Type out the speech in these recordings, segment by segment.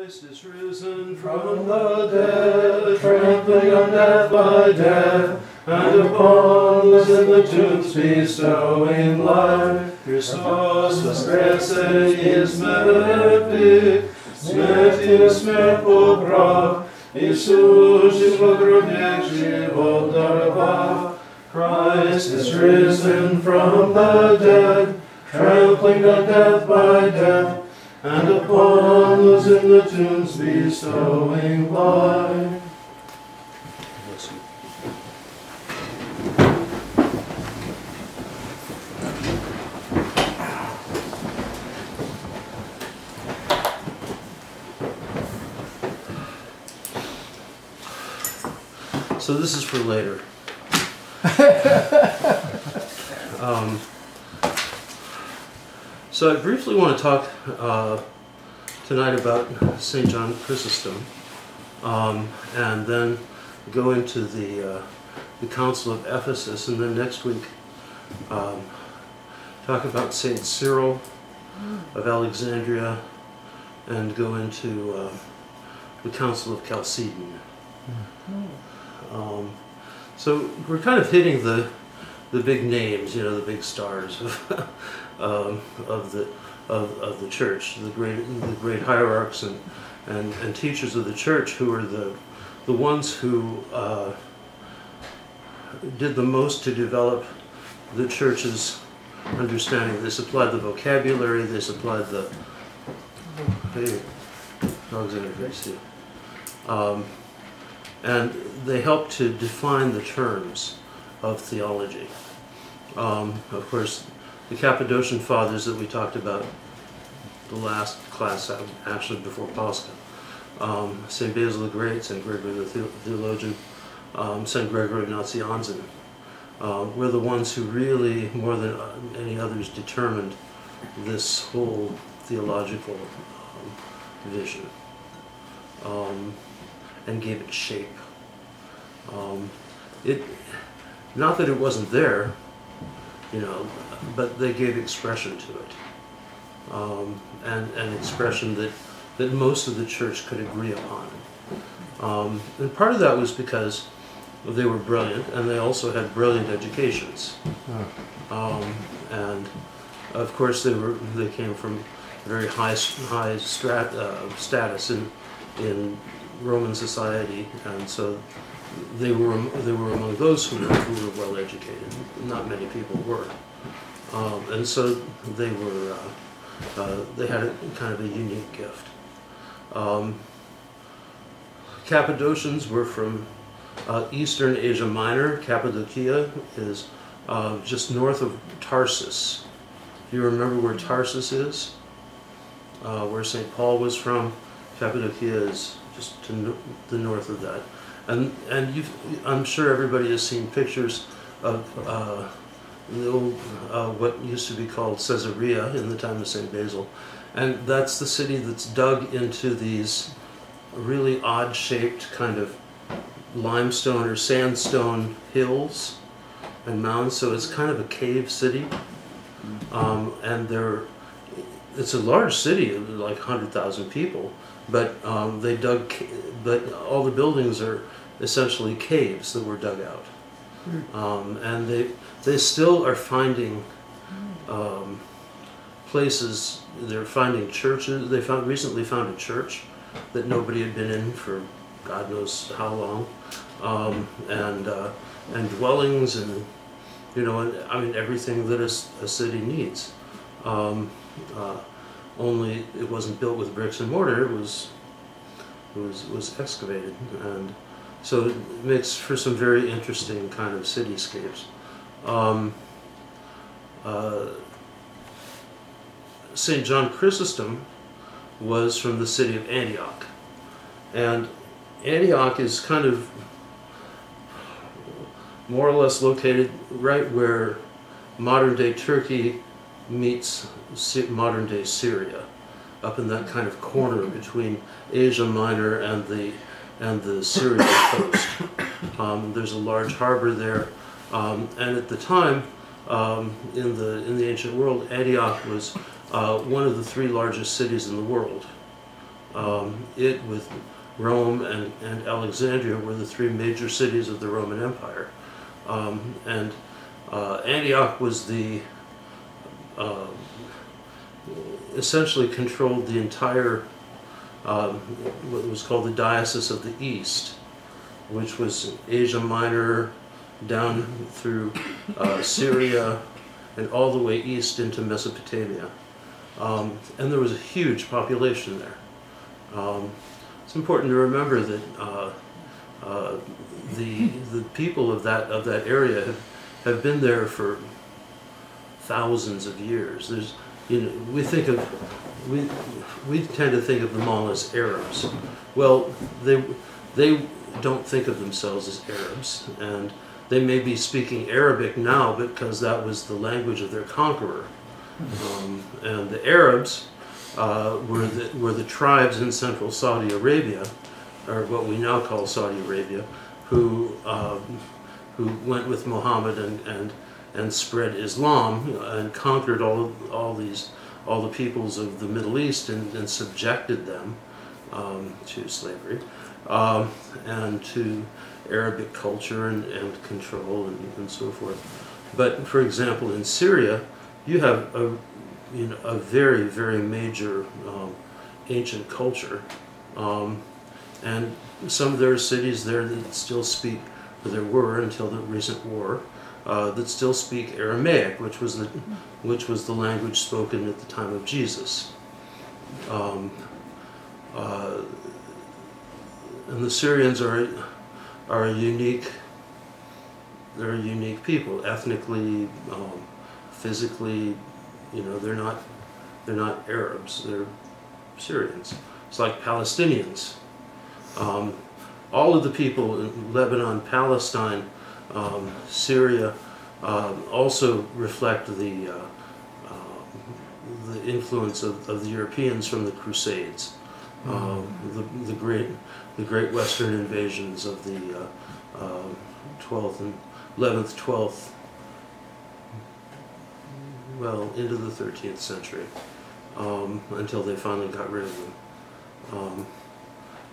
Christ is risen from the dead, trampling on death by death, and upon those in the tombs bestowing life. Christos воскресе из мертвых, смертью смерть побрав, Иисус в гробе живот даровав. Christ is risen from the dead, trampling on death by death, and upon those in the tombs bestowing life. So this is for later. So I briefly want to talk tonight about St. John Chrysostom, and then go into the Council of Ephesus, and then next week talk about St. Cyril of Alexandria, and go into the Council of Chalcedon. So we're kind of hitting the big names, you know, the big stars of the church, the great hierarchs and teachers of the church, who are the ones who did the most to develop the church's understanding. They supplied the vocabulary, they supplied the dogs in too. And they helped to define the terms of theology. Of course, the Cappadocian Fathers that we talked about the last class, actually before Pascha, St. Basil the Great, St. Gregory the Theologian, St. Gregory Nazianzen, were the ones who really, more than any others, determined this whole theological vision. And gave it shape. Not that it wasn't there, you know, but they gave expression to it, and an expression that most of the church could agree upon. And part of that was because they were brilliant, and they also had brilliant educations. And of course, they came from very high status in Roman society, and so they were among those who were well educated. Not many people were, and so they had a kind of a unique gift. Cappadocians were from Eastern Asia Minor. Cappadocia is just north of Tarsus. Do you remember where Tarsus is? Where St. Paul was from? Cappadocia is just to the north of that, and I'm sure everybody has seen pictures of the old what used to be called Caesarea in the time of St. Basil, and that's the city that's dug into these really odd-shaped kind of limestone or sandstone hills and mounds. So it's kind of a cave city, and it's a large city, like 100,000 people. But they dug, but all the buildings are essentially caves that were dug out, and they still are finding places. They're finding churches. They recently found a church that nobody had been in for God knows how long, and dwellings, and you know, and I mean everything that a city needs. Only it wasn't built with bricks and mortar. It was excavated, and so it makes for some very interesting kind of cityscapes. St. John Chrysostom was from the city of Antioch, and Antioch is kind of more or less located right where modern-day Turkey meets modern-day Syria, up in that kind of corner between Asia Minor and the Syrian coast. There's a large harbor there, and at the time, in the ancient world, Antioch was one of the 3 largest cities in the world. It, with Rome and Alexandria, were the three major cities of the Roman Empire. And Antioch was essentially controlled the entire, what was called the Diocese of the East, which was Asia Minor down through Syria and all the way east into Mesopotamia. And there was a huge population there. It's important to remember that the people of that area have been there for thousands of years. There's, we tend to think of them all as Arabs. Well, they don't think of themselves as Arabs, and they may be speaking Arabic now because that was the language of their conqueror. And the Arabs were the tribes in central Saudi Arabia, or what we now call Saudi Arabia, who went with Muhammad and spread Islam and conquered all the peoples of the Middle East and subjected them to slavery and to Arabic culture and control and so forth. But for example, in Syria, you have a very, very major ancient culture, and some of their cities there that still speak, or there were until the recent war, that still speak Aramaic, which was the language spoken at the time of Jesus. And the Syrians are a unique. They're a unique people, ethnically, physically. They're not Arabs. They're Syrians. It's like Palestinians. All of the people in Lebanon, Palestine, Syria also reflect the influence of the Europeans from the Crusades, the great Western invasions of the 12th and 11th, 12th, well, into the 13th century, until they finally got rid of them.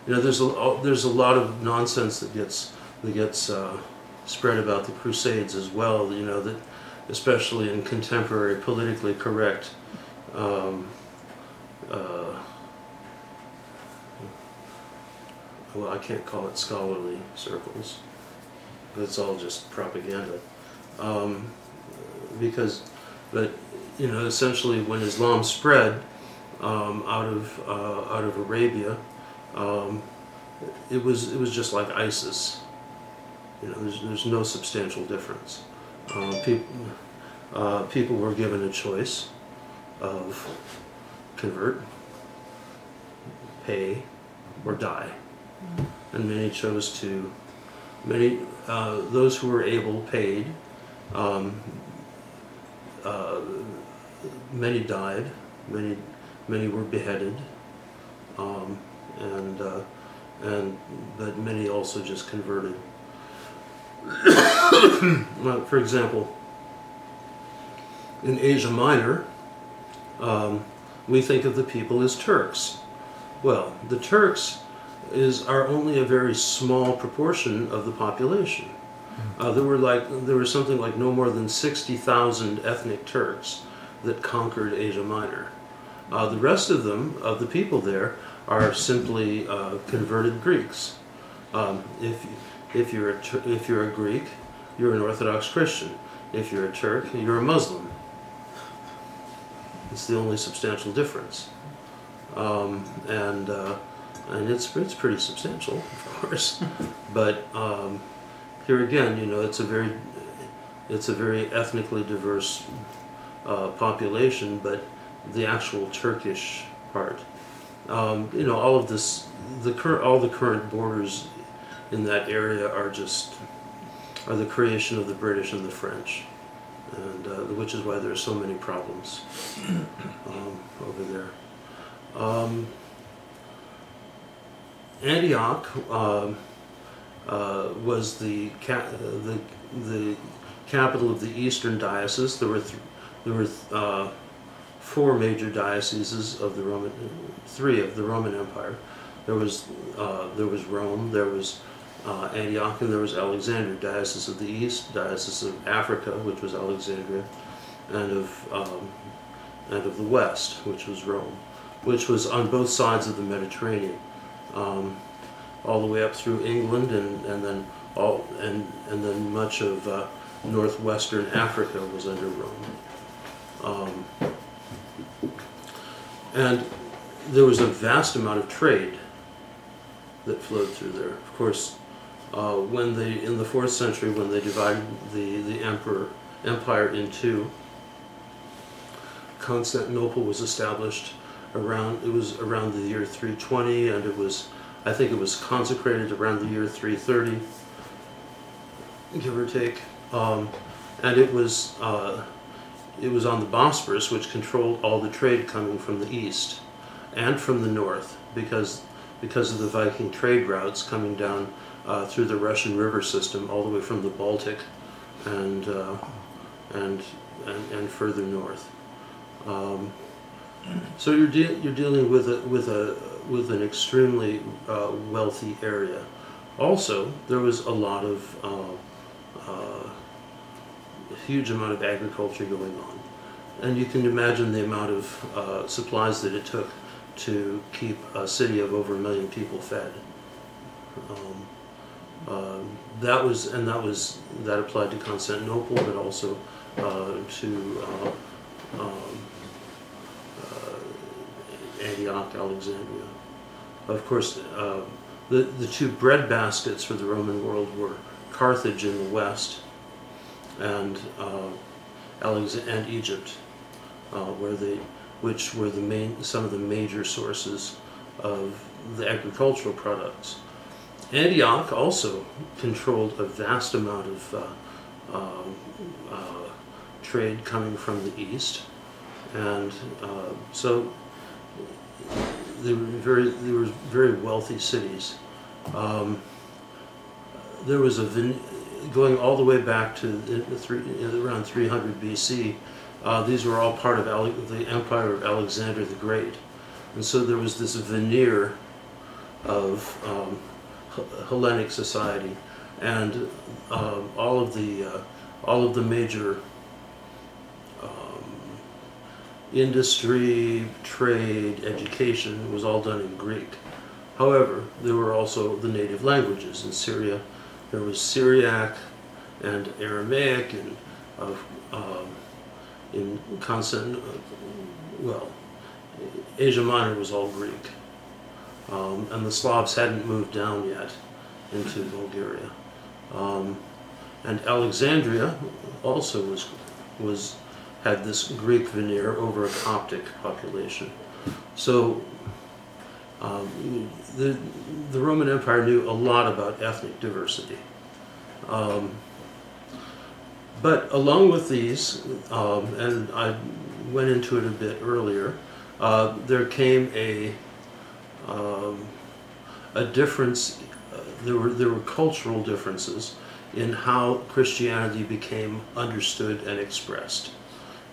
There's a lot of nonsense that gets spread about the Crusades as well. That especially in contemporary politically correct well, I can't call it scholarly circles, but it's all just propaganda. But essentially, when Islam spread out of Arabia, it was just like ISIS. There's no substantial difference. People were given a choice of convert, pay, or die, and many chose to. Those who were able paid. Many died. Many were beheaded. But many also just converted. For example, in Asia Minor, we think of the people as Turks. Well, the Turks are only a very small proportion of the population. There were something like no more than 60,000 ethnic Turks that conquered Asia Minor. The rest of them, of the people there, are simply converted Greeks. If you're a Greek, you're an Orthodox Christian. If you're a Turk, you're a Muslim. It's the only substantial difference, and it's pretty substantial, of course. But here again, it's a very ethnically diverse population. But the actual Turkish part, all of this, all the current borders in that area are the creation of the British and the French, and which is why there are so many problems over there. Antioch was the capital of the Eastern Diocese. There were four major dioceses of the Roman, three of the Roman Empire. There was Rome, there was Antioch, and there was Alexandria, Diocese of the East, Diocese of Africa, which was Alexandria, and of the West, which was Rome, which was on both sides of the Mediterranean, all the way up through England, and then much of northwestern Africa was under Rome, and there was a vast amount of trade that flowed through there. Of course, in the 4th century, when they divided the empire in two, Constantinople was established around the year 320, and I think it was consecrated around the year 330, give or take, and it was on the Bosporus, which controlled all the trade coming from the east and from the north, because of the Viking trade routes coming down through the Russian river system, all the way from the Baltic and further north. So you're dealing with an extremely wealthy area. Also, there was a lot of huge amount of agriculture going on, and you can imagine the amount of supplies that it took to keep a city of over 1 million people fed. That applied to Constantinople, but also to Antioch, Alexandria. Of course, the two bread baskets for the Roman world were Carthage in the west and Egypt, which were some of the major sources of the agricultural products. Antioch also controlled a vast amount of trade coming from the east, and so they were very wealthy cities. There was going all the way back to around 300 BC. These were all part of the Empire of Alexander the Great, and so there was this veneer of Hellenic society, and all of the major industry, trade, education was all done in Greek. However, there were also the native languages. In Syria, there was Syriac and Aramaic, and in Asia Minor was all Greek, and the Slavs hadn't moved down yet into Bulgaria, and Alexandria also had this Greek veneer over a Coptic population. So the Roman Empire knew a lot about ethnic diversity. But along with these, and I went into it a bit earlier, there came a difference. There were cultural differences in how Christianity became understood and expressed,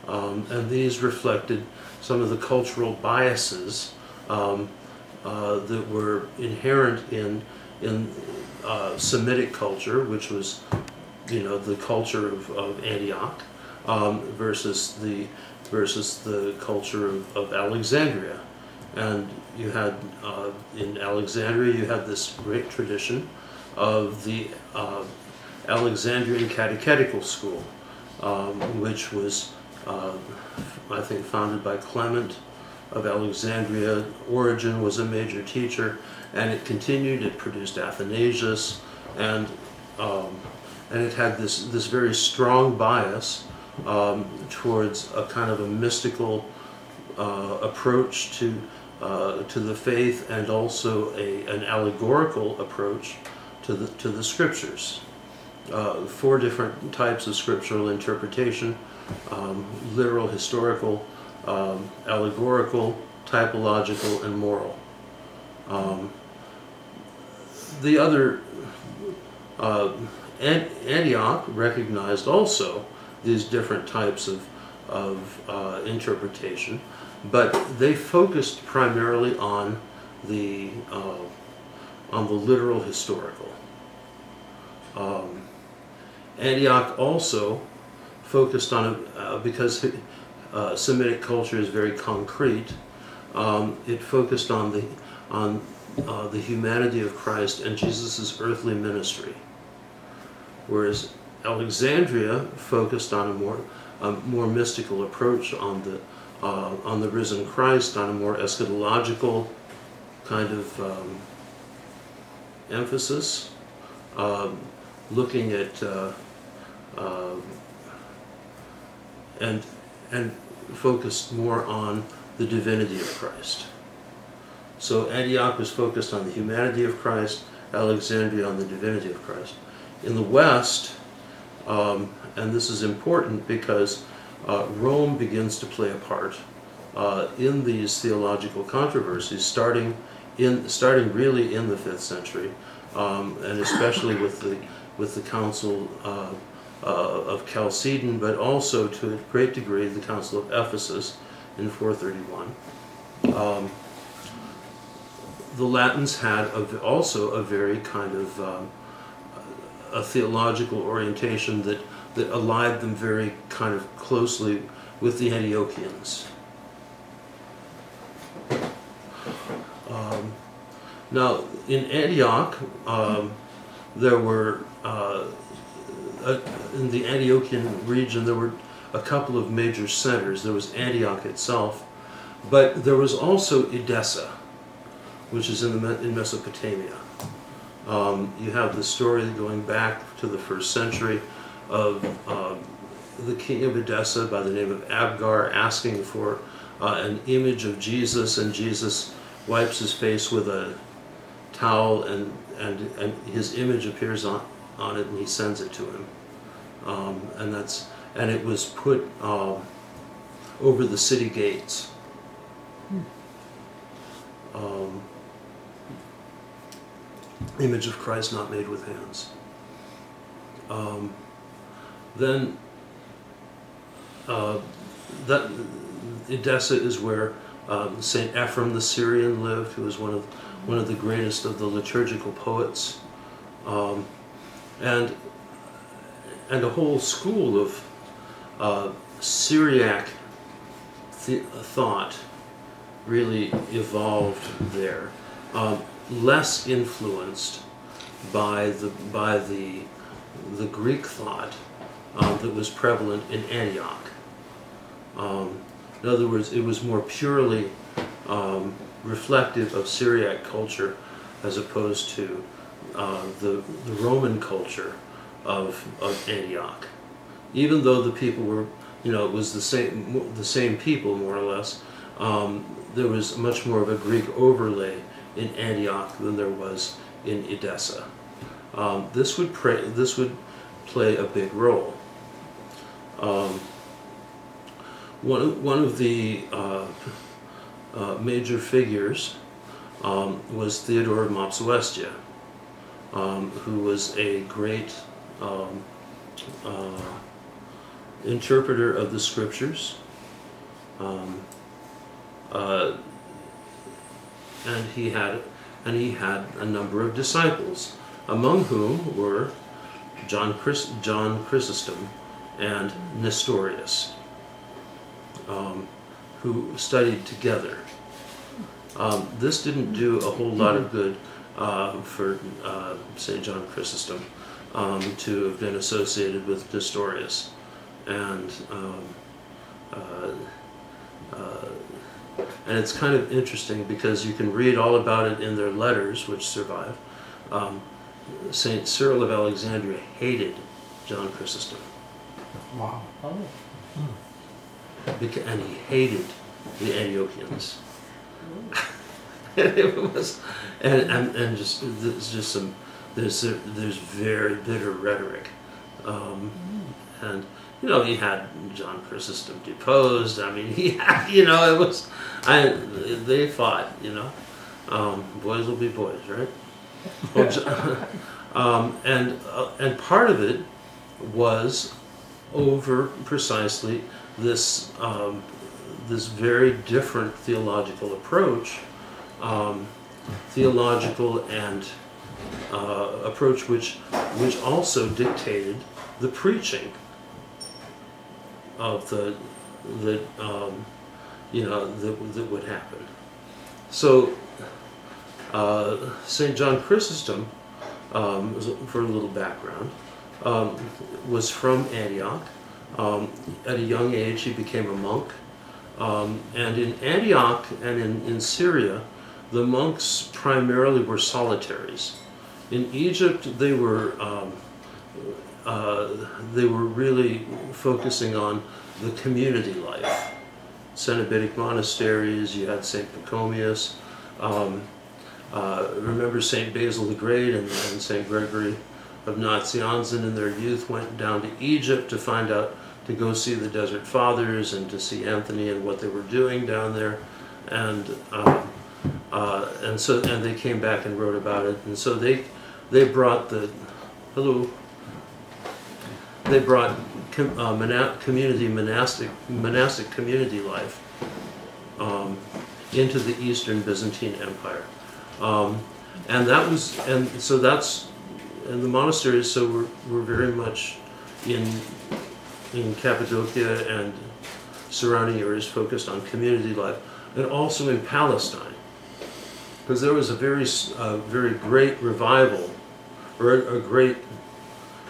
and these reflected some of the cultural biases that were inherent in Semitic culture, which was, the culture of Antioch, versus the culture of Alexandria. And you had in Alexandria, you had this great tradition of the Alexandrian Catechetical School, which was, I think, founded by Clement of Alexandria. Origen was a major teacher, and it continued. It produced Athanasius, and it had this very strong bias towards a kind of a mystical approach to the faith, and also an allegorical approach to the scriptures. 4 different types of scriptural interpretation: literal, historical, allegorical, typological, and moral. The other Antioch recognized also these different types interpretation, but they focused primarily on the literal historical. Antioch also focused on, because Semitic culture is very concrete, it focused on the humanity of Christ and Jesus' earthly ministry, whereas Alexandria focused on a more mystical approach on the risen Christ, on a more eschatological kind of emphasis, looking at and focused more on the divinity of Christ. So Antioch was focused on the humanity of Christ, Alexandria on the divinity of Christ. In the West, and this is important because Rome begins to play a part in these theological controversies, starting really in the 5th century, and especially with the Council of Chalcedon, but also to a great degree the Council of Ephesus in 431. The Latins had also a very kind of a theological orientation that allied them very kind of closely with the Antiochians. Now, in Antioch, there were, in the Antiochian region, there were a couple of major centers. There was Antioch itself, but there was also Edessa, which is in Mesopotamia. You have the story going back to the 1st century of the king of Edessa by the name of Abgar asking for an image of Jesus, and Jesus wipes his face with a towel, and his image appears on it, and he sends it to him. And it was put over the city gates. Image of Christ not made with hands. Then that Edessa is where Saint Ephrem the Syrian lived, who was one of the greatest of the liturgical poets, and a whole school of Syriac thought really evolved there, less influenced by the Greek thought that was prevalent in Antioch. In other words, it was more purely reflective of Syriac culture as opposed to the Roman culture of Antioch. Even though the people were, it was the same people more or less, there was much more of a Greek overlay in Antioch than there was in Edessa. This would play a big role. One of the major figures was Theodore of Mopsuestia, who was a great interpreter of the scriptures, and he had a number of disciples, among whom were John Chrysostom and Nestorius, who studied together. This didn't do a whole lot of good for St. John Chrysostom to have been associated with Nestorius, and it's kind of interesting because you can read all about it in their letters, which survive. St. Cyril of Alexandria hated John Chrysostom. Wow. Oh. And he hated the Antiochians. It was, and just there's just some there's very bitter rhetoric, and he had John Chrysostom deposed. I mean, he had, it was, they fought. Boys will be boys, right? Well, and part of it was over precisely this this very different theological approach, theological and approach which also dictated the preaching of that would happen. So St. John Chrysostom, for a little background, was from Antioch. At a young age, he became a monk. And in Antioch and in Syria, the monks primarily were solitaries. In Egypt, they were really focusing on the community life. Cenobitic monasteries, you had St. Pachomius, remember St. Basil the Great and St. Gregory of Nazianzen in their youth went down to Egypt to find out, to go see the Desert Fathers and to see Anthony and what they were doing down there, and they came back and wrote about it, and so they brought monastic community life into the Eastern Byzantine Empire, and the monasteries were very much in Cappadocia and surrounding areas focused on community life, and also in Palestine, because there was a very great revival, or a great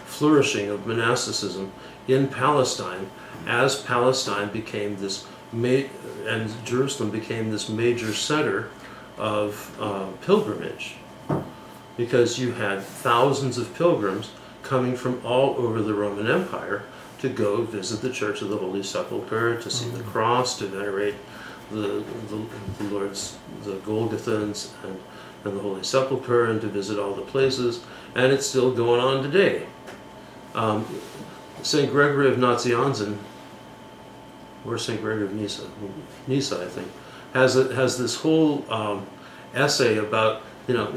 flourishing of monasticism in Palestine, as Palestine became this and Jerusalem became this major center of pilgrimage, because you had thousands of pilgrims coming from all over the Roman Empire to go visit the Church of the Holy Sepulchre, to see the cross, to venerate the Golgotha and the Holy Sepulchre, and to visit all the places, and it's still going on today. St. Gregory of Nazianzen, or St. Gregory of Nyssa, I think, has this whole essay about,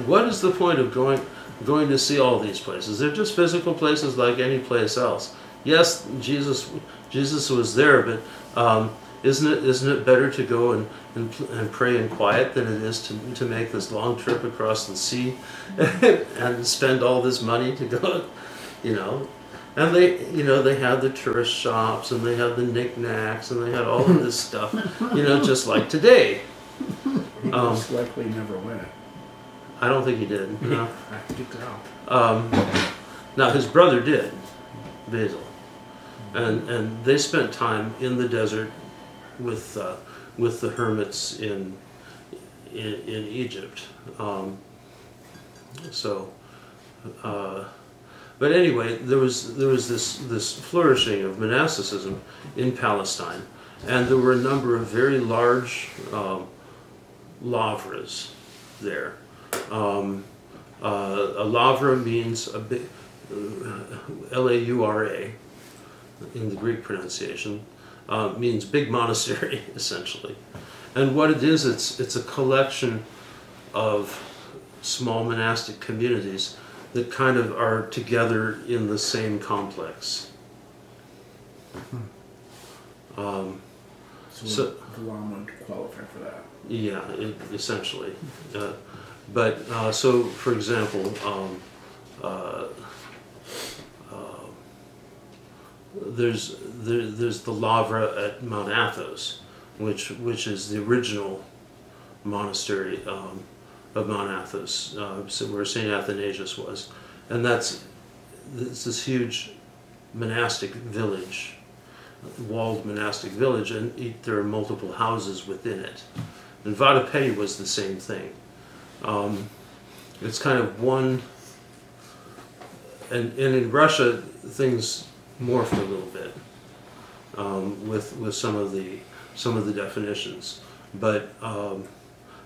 what is the point of going to see all these places? They're just physical places like any place else. Yes, Jesus was there, but isn't it better to go and pray in quiet than it is to make this long trip across the sea and spend all this money to go, And they had the tourist shops, and they had the knickknacks, and they had all of this stuff, just like today. He most likely never went. I don't think he did. No. I think so. Now his brother did, Basil, and they spent time in the desert with the hermits in Egypt. But anyway, there was this flourishing of monasticism in Palestine, and there were a number of very large lavras there. A lavra means a big, L-A-U-R-A in the Greek pronunciation, means big monastery, essentially. And what it is, it's a collection of small monastic communities that kind of are together in the same complex. So the law would qualify for that. Yeah, essentially. So, for example, there's the Lavra at Mount Athos, which is the original monastery of Mount Athos, where St. Athanasius was, and it's this huge monastic village, walled monastic village, and there are multiple houses within it. And Vada Petty was the same thing. It's kind of one, and in Russia things morphed a little bit with some of the definitions, but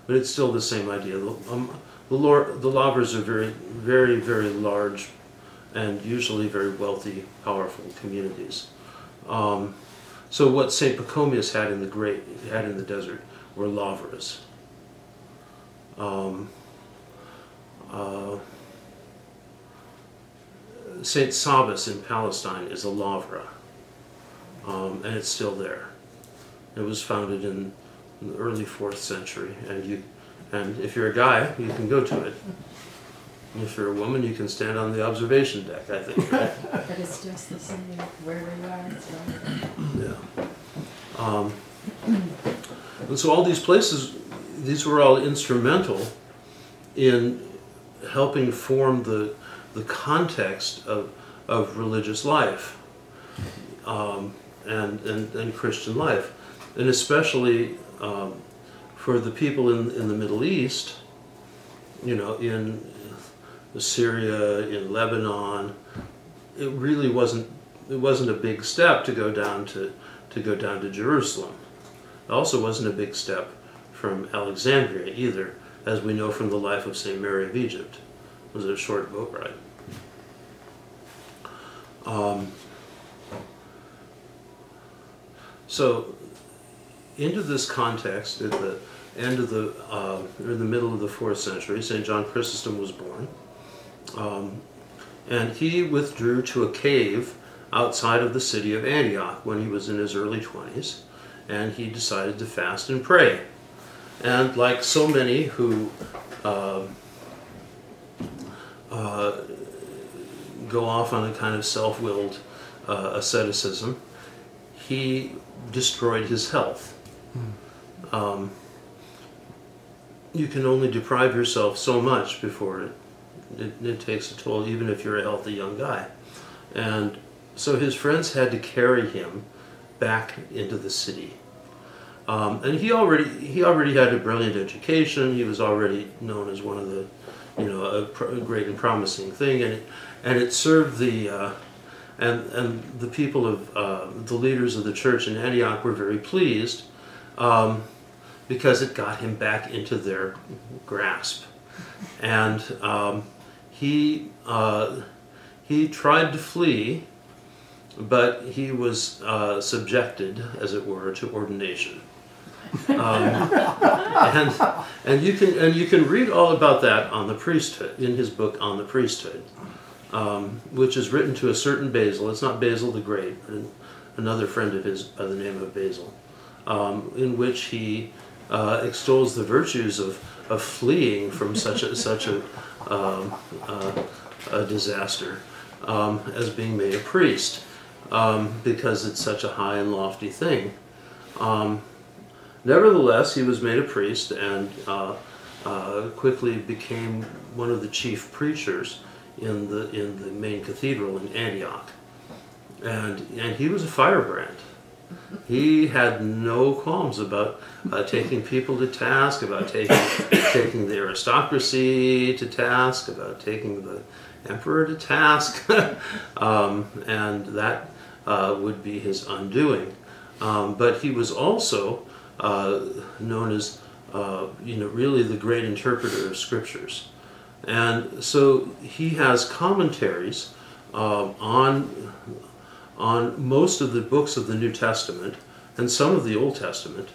it's still the same idea. The lavras are very, very, very large, and usually very wealthy, powerful communities. So what St. Pachomius had in the desert were lavras. St. Sabas in Palestine is a lavra. and it's still there. It was founded in the early 4th century, and if you're a guy, you can go to it. And if you're a woman, you can stand on the observation deck, I think, right? But it's just the same wherever you are. It's Yeah. And so all these places, these were all instrumental in helping form the context of religious life and Christian life, and especially for the people in the Middle East, you know, in Syria, in Lebanon. It really wasn't a big step to go down to Jerusalem. It also wasn't a big step from Alexandria either, as we know from the life of St. Mary of Egypt. It was a short boat ride. So, into this context, at the end of or in the middle of the 4th century, St. John Chrysostom was born. And he withdrew to a cave outside of the city of Antioch when he was in his early 20s, and he decided to fast and pray. And like so many who go off on a kind of self-willed asceticism, he destroyed his health. You can only deprive yourself so much before it takes a toll, even if you're a healthy young guy. And so his friends had to carry him back into the city. And he already had a brilliant education. He was already known as one of the, you know, a great and promising thing, and it served the and the people of the leaders of the church in Antioch were very pleased because it got him back into their grasp. And he tried to flee, but he was subjected, as it were, to ordination. And you can read all about that on the priesthood in his book On the Priesthood, which is written to a certain Basil. It's not Basil the Great, but another friend of his by the name of Basil, in which he extols the virtues of fleeing from such a disaster as being made a priest, because it's such a high and lofty thing. Nevertheless, he was made a priest and quickly became one of the chief preachers in the main cathedral in Antioch, and he was a firebrand. He had no qualms about taking people to task, about taking the aristocracy to task, about taking the emperor to task, and that would be his undoing. But he was also known as, really the great interpreter of scriptures. And so he has commentaries on most of the books of the New Testament and some of the Old Testament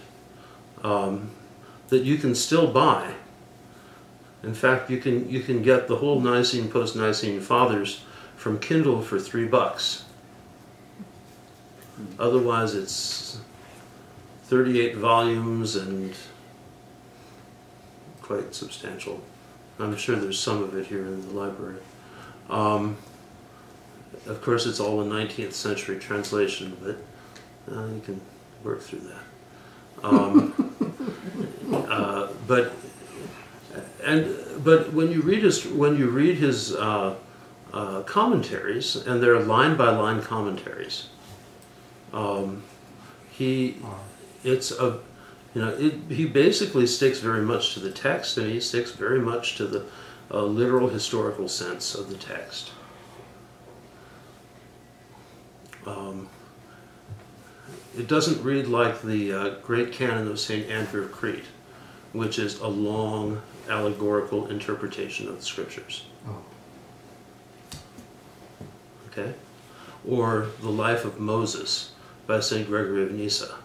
that you can still buy. In fact, you can get the whole Nicene, post-Nicene Fathers from Kindle for $3. Otherwise, it's 38 volumes and quite substantial. I'm sure there's some of it here in the library. Of course, it's all a 19th century translation, but you can work through that. But when you read his commentaries, and they're line by line commentaries, he basically sticks very much to the text, and he sticks very much to the literal historical sense of the text. It doesn't read like the Great Canon of St. Andrew of Crete, which is a long allegorical interpretation of the scriptures. Oh. Okay? Or the Life of Moses by St. Gregory of Nyssa,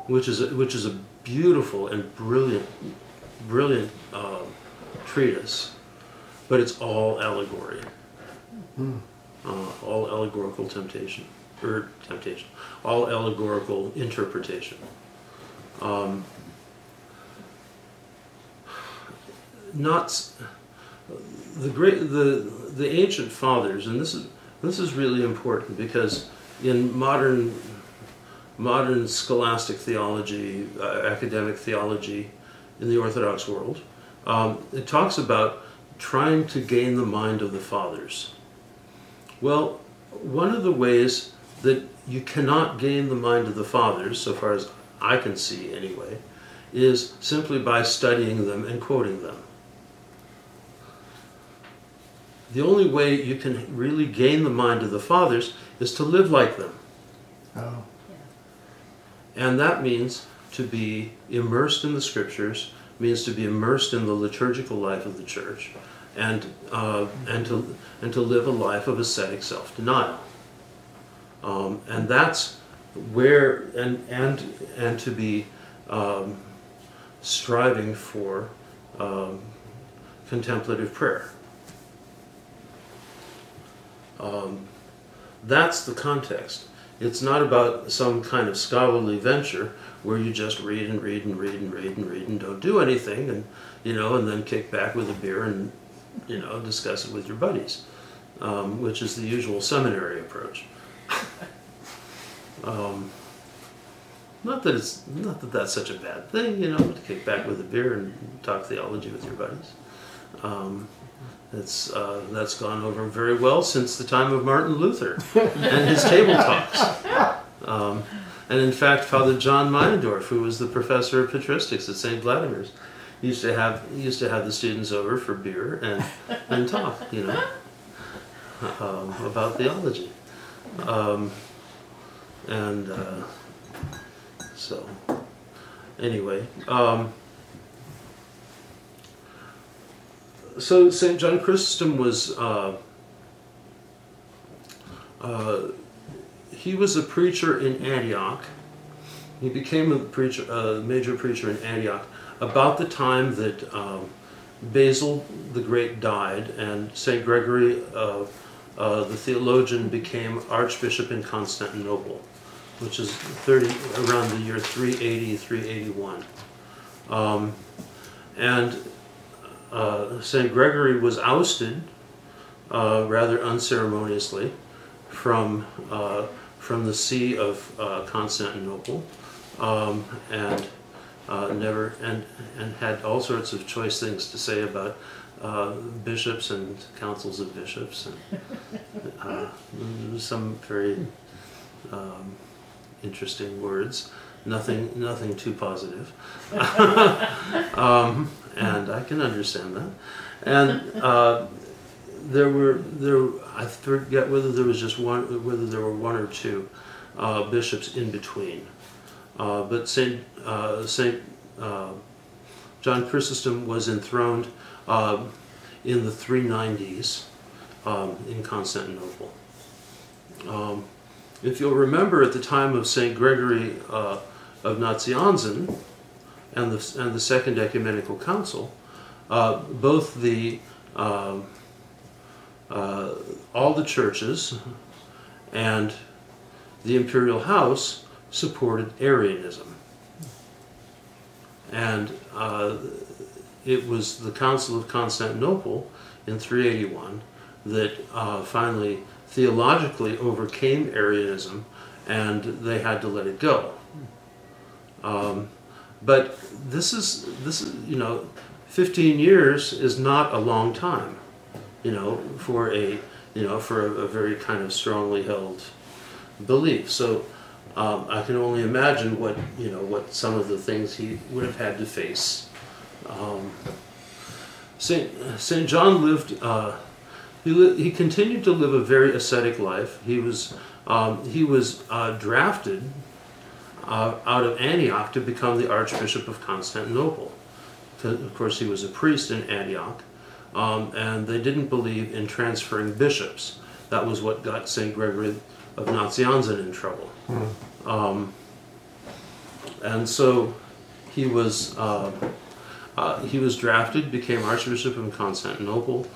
which is a beautiful and brilliant treatise, but it's all allegory, all allegorical temptation. all allegorical interpretation. Not the ancient fathers, and this is really important because in modern scholastic theology, academic theology in the Orthodox world, it talks about trying to gain the mind of the fathers. Well, one of the ways that you cannot gain the mind of the fathers, so far as I can see anyway, is simply by studying them and quoting them. The only way you can really gain the mind of the fathers is to live like them. Oh. And that means to be immersed in the scriptures, means to be immersed in the liturgical life of the church, and to live a life of ascetic self-denial. And that's where, and to be striving for contemplative prayer. That's the context. It's not about some kind of scholarly venture where you just read and read and read and read and read and don't do anything, and and then kick back with a beer and discuss it with your buddies, which is the usual seminary approach. Not that that's such a bad thing, to kick back with a beer and talk theology with your buddies. That's gone over very well since the time of Martin Luther and his table talks. And in fact, Father John Meinendorf, who was the professor of patristics at St. Vladimir's, used to have the students over for beer and talk, about theology. So anyway. So St. John Chrysostom was he was a preacher in Antioch. He became a major preacher in Antioch about the time that Basil the Great died, and St. Gregory the theologian became Archbishop in Constantinople, which is around the year 380, 381. St. Gregory was ousted rather unceremoniously from the see of Constantinople, and had all sorts of choice things to say about bishops and councils of bishops, and some very interesting words. Nothing too positive. And I can understand that. And I forget whether there were one or two bishops in between. But Saint John Chrysostom was enthroned in the 390s in Constantinople. If you'll remember, at the time of Saint Gregory of Nazianzen and the Second Ecumenical Council, both all the churches and the imperial house supported Arianism, and it was the Council of Constantinople in 381 that finally theologically overcame Arianism, and they had to let it go. But this is 15 years is not a long time, for a very kind of strongly held belief. So I can only imagine what some of the things he would have had to face. Saint John lived. He continued to live a very ascetic life. He was drafted out of Antioch to become the Archbishop of Constantinople. Of course, he was a priest in Antioch, and they didn't believe in transferring bishops. That was what got St. Gregory of Nazianzen in trouble. And so he was drafted, became Archbishop of Constantinople,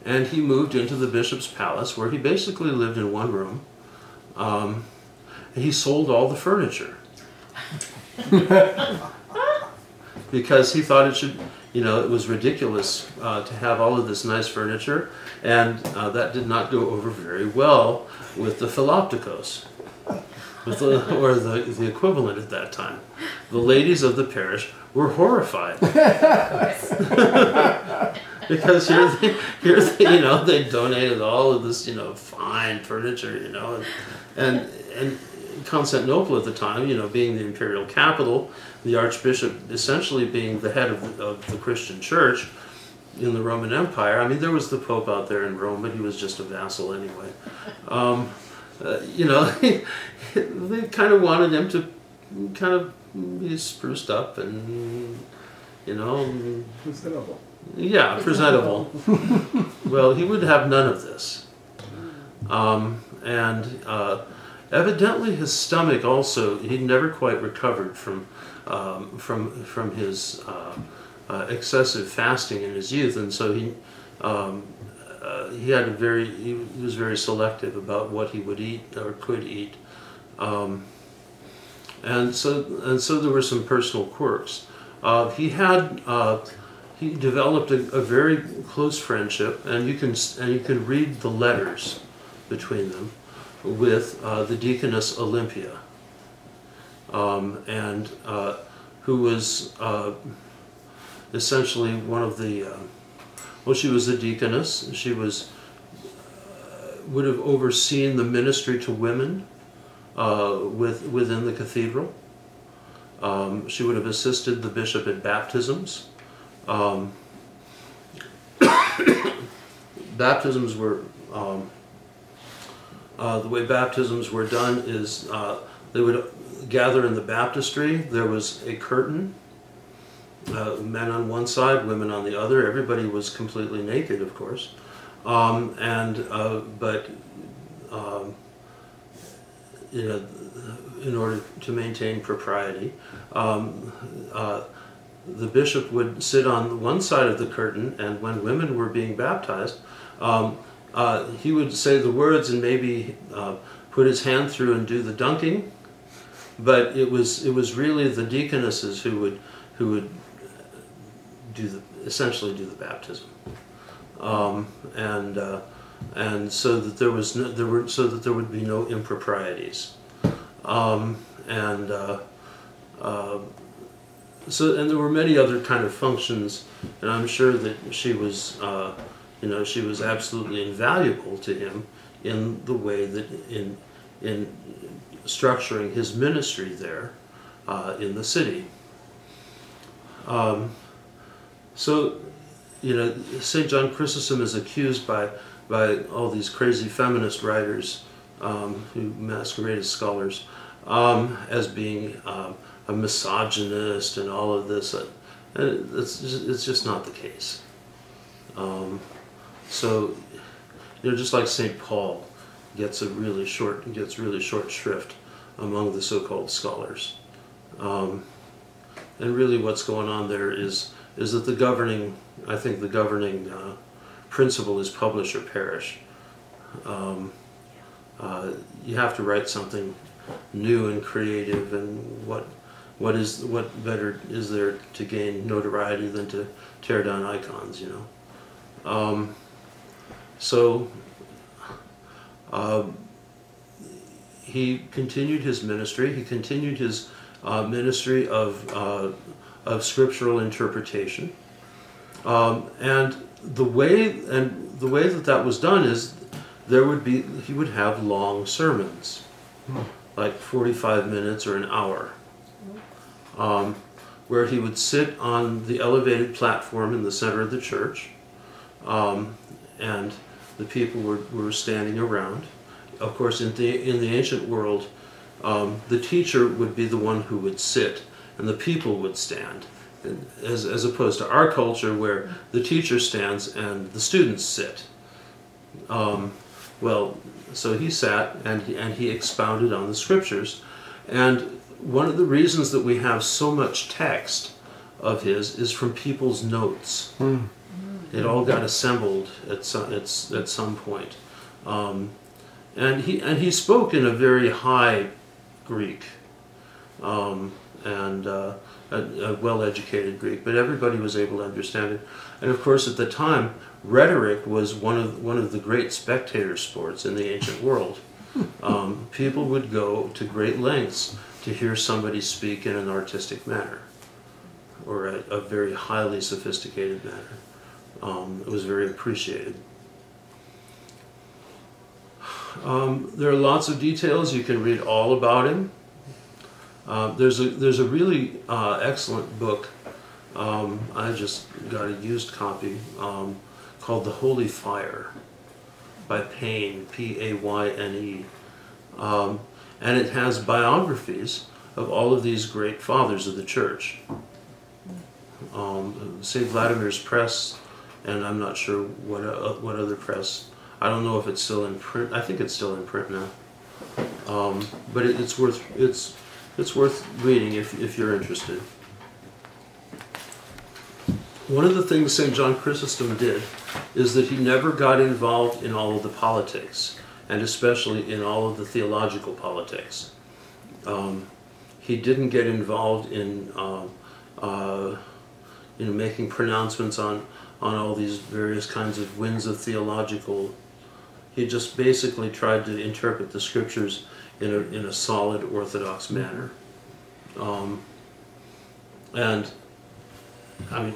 and he moved into the bishop's palace, where he basically lived in one room. And he sold all the furniture because he thought it should, it was ridiculous to have all of this nice furniture, and that did not go over very well with the Philopticos, or the equivalent at that time. The ladies of the parish were horrified because here they donated all of this, fine furniture, and Constantinople at the time, being the imperial capital, the archbishop essentially being the head of the Christian church in the Roman Empire. I mean, there was the Pope out there in Rome, but he was just a vassal anyway. They kind of wanted him to kind of be spruced up and, Presentable. Yeah, presentable. Well, he would have none of this. Evidently his stomach also, he never quite recovered from his excessive fasting in his youth, and so he was very selective about what he would eat or could eat, and so there were some personal quirks. He developed a very close friendship, and you can read the letters between them with the Deaconess Olympia, who was essentially one of the, she was a deaconess. She would have overseen the ministry to women within the cathedral. She would have assisted the bishop in baptisms. Baptisms were, the way baptisms were done is they would gather in the baptistry. There was a curtain, men on one side, women on the other. Everybody was completely naked, of course, in order to maintain propriety, the bishop would sit on one side of the curtain, and when women were being baptized, he would say the words and maybe put his hand through and do the dunking, but it was really the deaconesses who would essentially do the baptism, and so that there would be no improprieties, and there were many other kind of functions, and I'm sure that she was she was absolutely invaluable to him in the way that in structuring his ministry there in the city. St. John Chrysostom is accused by all these crazy feminist writers who masquerade as scholars as being a misogynist and all of this. It's just not the case. Just like St. Paul gets really short shrift among the so-called scholars, and really what's going on there is that the governing principle is publish or perish. You have to write something new and creative, and what better is there to gain notoriety than to tear down icons, he continued his ministry. He continued his ministry of scriptural interpretation, and the way that was done is he would have long sermons, like 45 minutes or an hour, where he would sit on the elevated platform in the center of the church, and the people were standing around. Of course, in the ancient world, the teacher would be the one who would sit, and the people would stand, as opposed to our culture where the teacher stands and the students sit. So he sat and he expounded on the scriptures, and one of the reasons that we have so much text of his is from people's notes. It all got assembled at some point. And he spoke in a very high Greek, and a well-educated Greek, but everybody was able to understand it. And of course, at the time, rhetoric was one of the great spectator sports in the ancient world. People would go to great lengths to hear somebody speak in an artistic manner, or a very highly sophisticated manner. It was very appreciated. There are lots of details. You can read all about him. There's a really excellent book. I just got a used copy called The Holy Fire by Payne, P-A-Y-N-E. And it has biographies of all of these great fathers of the church. St. Vladimir's Press, and I'm not sure what other press. I don't know if it's still in print. I think it's still in print now. But it's worth reading if you're interested. One of the things St. John Chrysostom did is that he never got involved in all of the politics, and especially in all of the theological politics. He didn't get involved in making pronouncements on all these various kinds of winds of theological. He just basically tried to interpret the scriptures in a solid Orthodox manner. And I mean,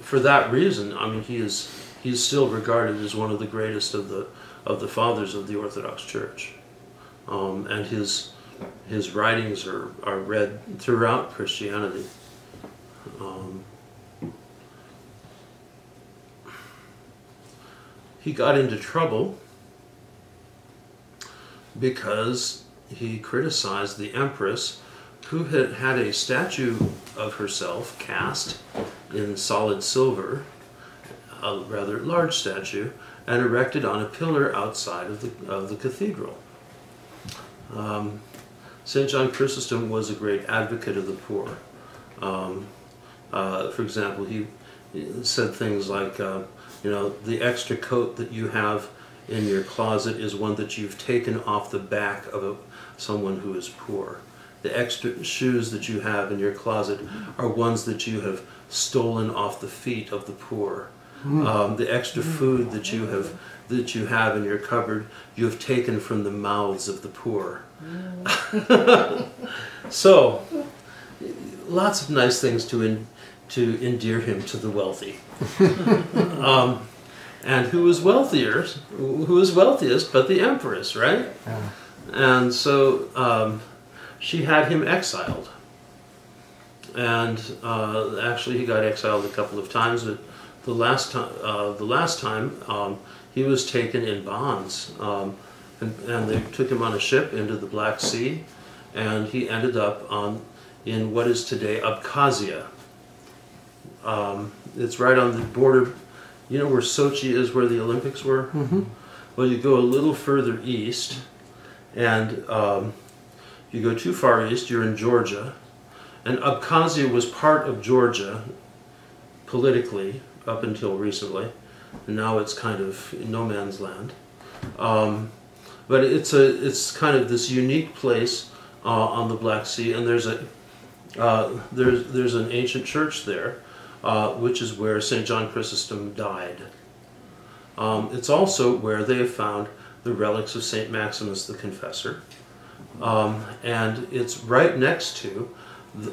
for that reason, I mean, he's still regarded as one of the greatest of the fathers of the Orthodox Church. And his writings are read throughout Christianity. He got into trouble because he criticized the empress, who had a statue of herself cast in solid silver, a rather large statue, and erected on a pillar outside of the cathedral. St. John Chrysostom was a great advocate of the poor. For example, he said things like, the extra coat that you have in your closet is one that you've taken off the back of someone who is poor. The extra shoes that you have in your closet are ones that you have stolen off the feet of the poor. The extra food that you have in your cupboard, you have taken from the mouths of the poor. So, lots of nice things to endear him to the wealthy. And who was wealthiest but the empress, right? Yeah. And so she had him exiled. And actually he got exiled a couple of times, but the last time he was taken in bonds. And they took him on a ship into the Black Sea, and he ended up in what is today Abkhazia. It's right on the border. You know where Sochi is, where the Olympics were? Mm-hmm. Well, you go a little further east, and you go too far east, you're in Georgia. And Abkhazia was part of Georgia politically up until recently, and now it's kind of no man's land. But it's kind of this unique place on the Black Sea, and there's an ancient church there, which is where St. John Chrysostom died. It's also where they have found the relics of St. Maximus the Confessor, and it's right next to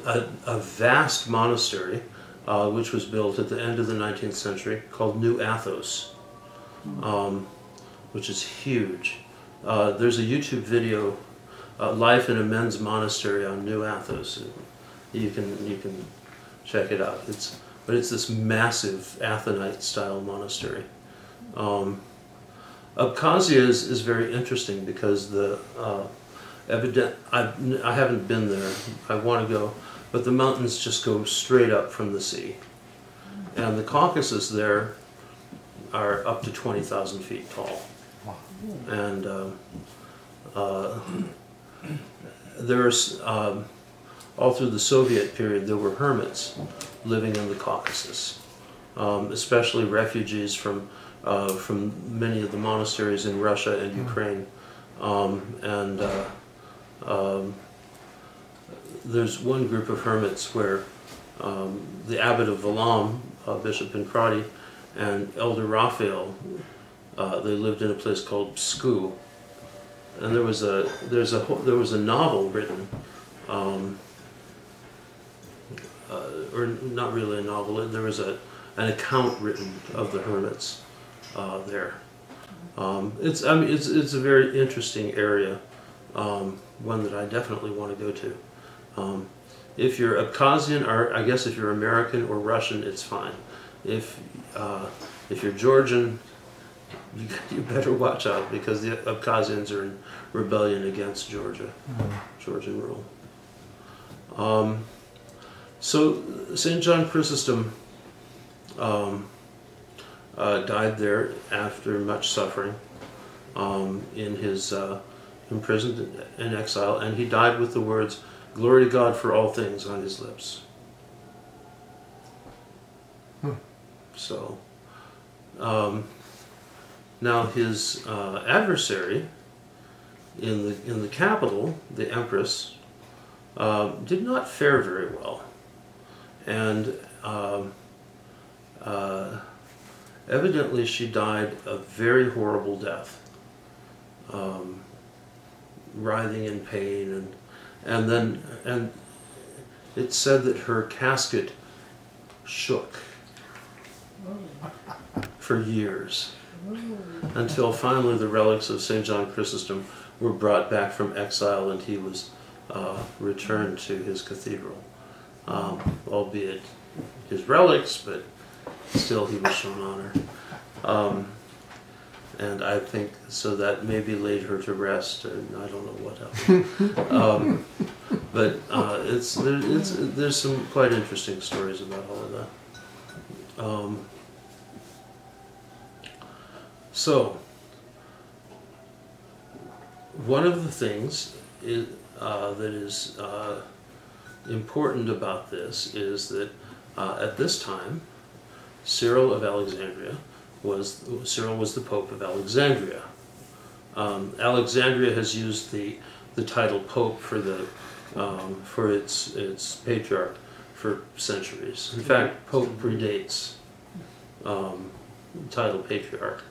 a vast monastery which was built at the end of the 19th century called New Athos, which is huge. There's a YouTube video, Life in a Men's Monastery on New Athos. You can check it out. But it's this massive Athonite-style monastery. Abkhazia is very interesting because I haven't been there. I want to go, but the mountains just go straight up from the sea, and the Caucasus there are up to 20,000 feet tall. And there's all through the Soviet period there were hermits living in the Caucasus, especially refugees from many of the monasteries in Russia and Ukraine. There's one group of hermits where the abbot of Valam, Bishop Pancrati, and Elder Raphael, they lived in a place called Psku, and there was a novel written, or not really a novel. There was an account written of the hermits there. It's a very interesting area, one that I definitely want to go to. If you're Abkhazian, or I guess if you're American or Russian, it's fine. If you're Georgian, you better watch out, because the Abkhazians are in rebellion against Georgia, Georgian rule. So St. John Chrysostom died there after much suffering, in his imprisoned in exile, and he died with the words, "Glory to God for all things," on his lips. So, now his adversary in the capital, the Empress, did not fare very well, and evidently she died a very horrible death, writhing in pain, and it's said that her casket shook for years, until finally the relics of St. John Chrysostom were brought back from exile, and he was returned to his cathedral, albeit his relics, but still he was shown honor. And I think so that maybe laid her to rest, and I don't know what happened. But there's some quite interesting stories about all of that. So one of the things that is important about this is that at this time, Cyril of Alexandria was the Pope of Alexandria. Alexandria has used the title Pope for its patriarch for centuries. In fact, Pope predates title patriarch.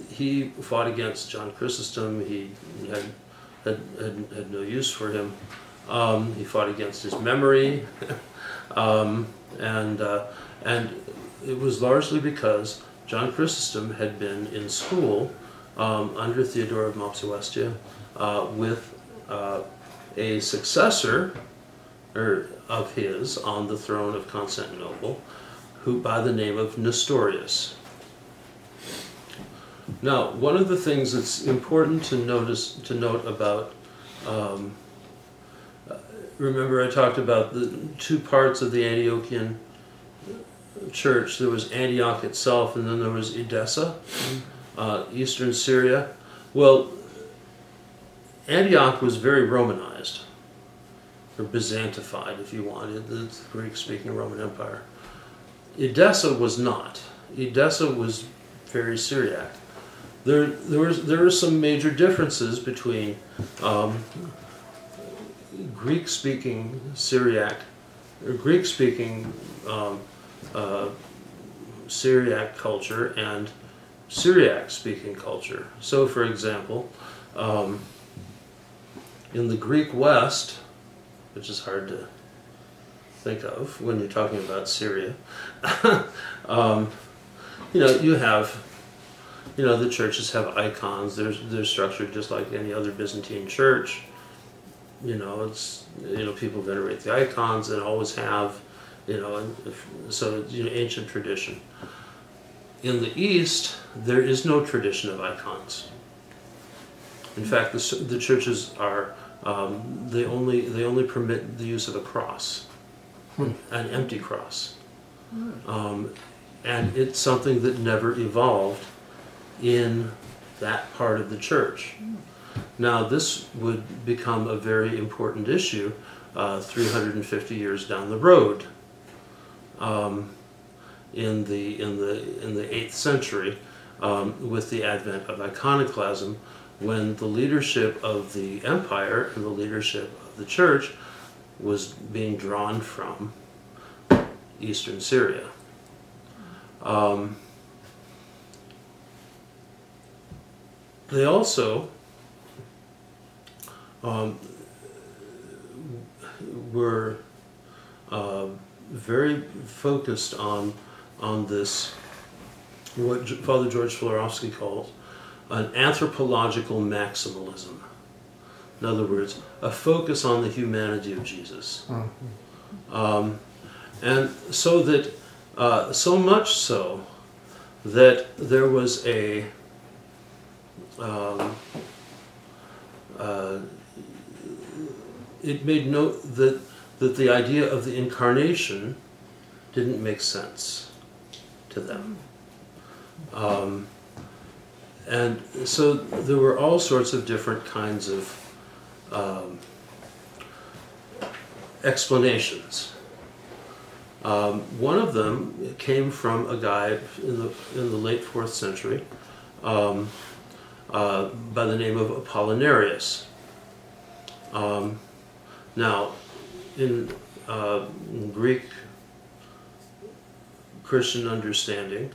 He fought against John Chrysostom. He had no use for him. He fought against his memory, and it was largely because John Chrysostom had been in school under Theodore of Mopsuestia with a successor of his on the throne of Constantinople, who by the name of Nestorius. Now, one of the things that's important to note about, remember I talked about the two parts of the Antiochian church. There was Antioch itself, and then there was Edessa, eastern Syria. Well, Antioch was very Romanized, or Byzantified, if you want, the Greek-speaking Roman Empire. Edessa was not. Edessa was very Syriac. There were some major differences between Greek-speaking Syriac, or Greek-speaking Syriac culture and Syriac-speaking culture. So, for example, in the Greek West, which is hard to think of when you're talking about Syria, you have, the churches have icons. They're structured just like any other Byzantine church. People venerate the icons and always have, so ancient tradition. In the East, there is no tradition of icons. In fact, the churches are they only permit the use of a cross, an empty cross, and it's something that never evolved in that part of the church. Now this would become a very important issue 350 years down the road, in the 8th century, with the advent of iconoclasm, when the leadership of the empire and the leadership of the church was being drawn from Eastern Syria. They also were very focused on this, what Father George Florovsky calls an anthropological maximalism. In other words, a focus on the humanity of Jesus. And so that, so much so, that there was a it made note that the idea of the incarnation didn't make sense to them. And so there were all sorts of different kinds of explanations. One of them came from a guy in the late 4th century by the name of Apollinarius. Now, in Greek Christian understanding,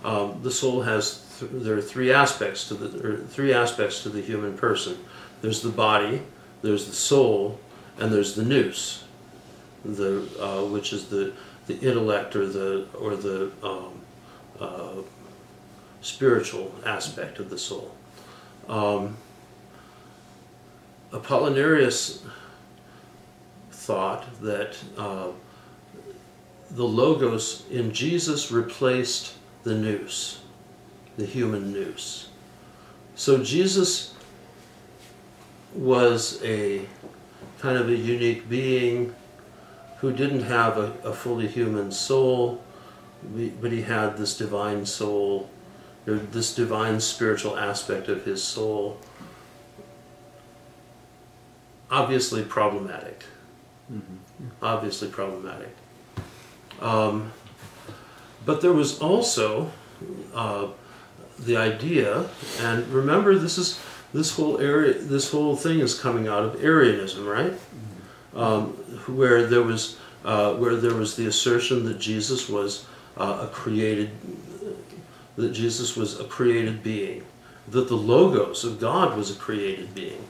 the soul has there are three aspects to the human person. There's the body, there's the soul, and there's the nous, which is the intellect or the spiritual aspect of the soul. Apollinarius thought that the logos in Jesus replaced the nous, the human nous. So Jesus was a kind of a unique being who didn't have a fully human soul, but he had this divine soul, or this divine spiritual aspect of his soul. Obviously problematic. Obviously problematic. But there was also the idea, and remember, this whole thing is coming out of Arianism, right? Where there was the assertion that Jesus was a created being, that the Logos of God was a created being,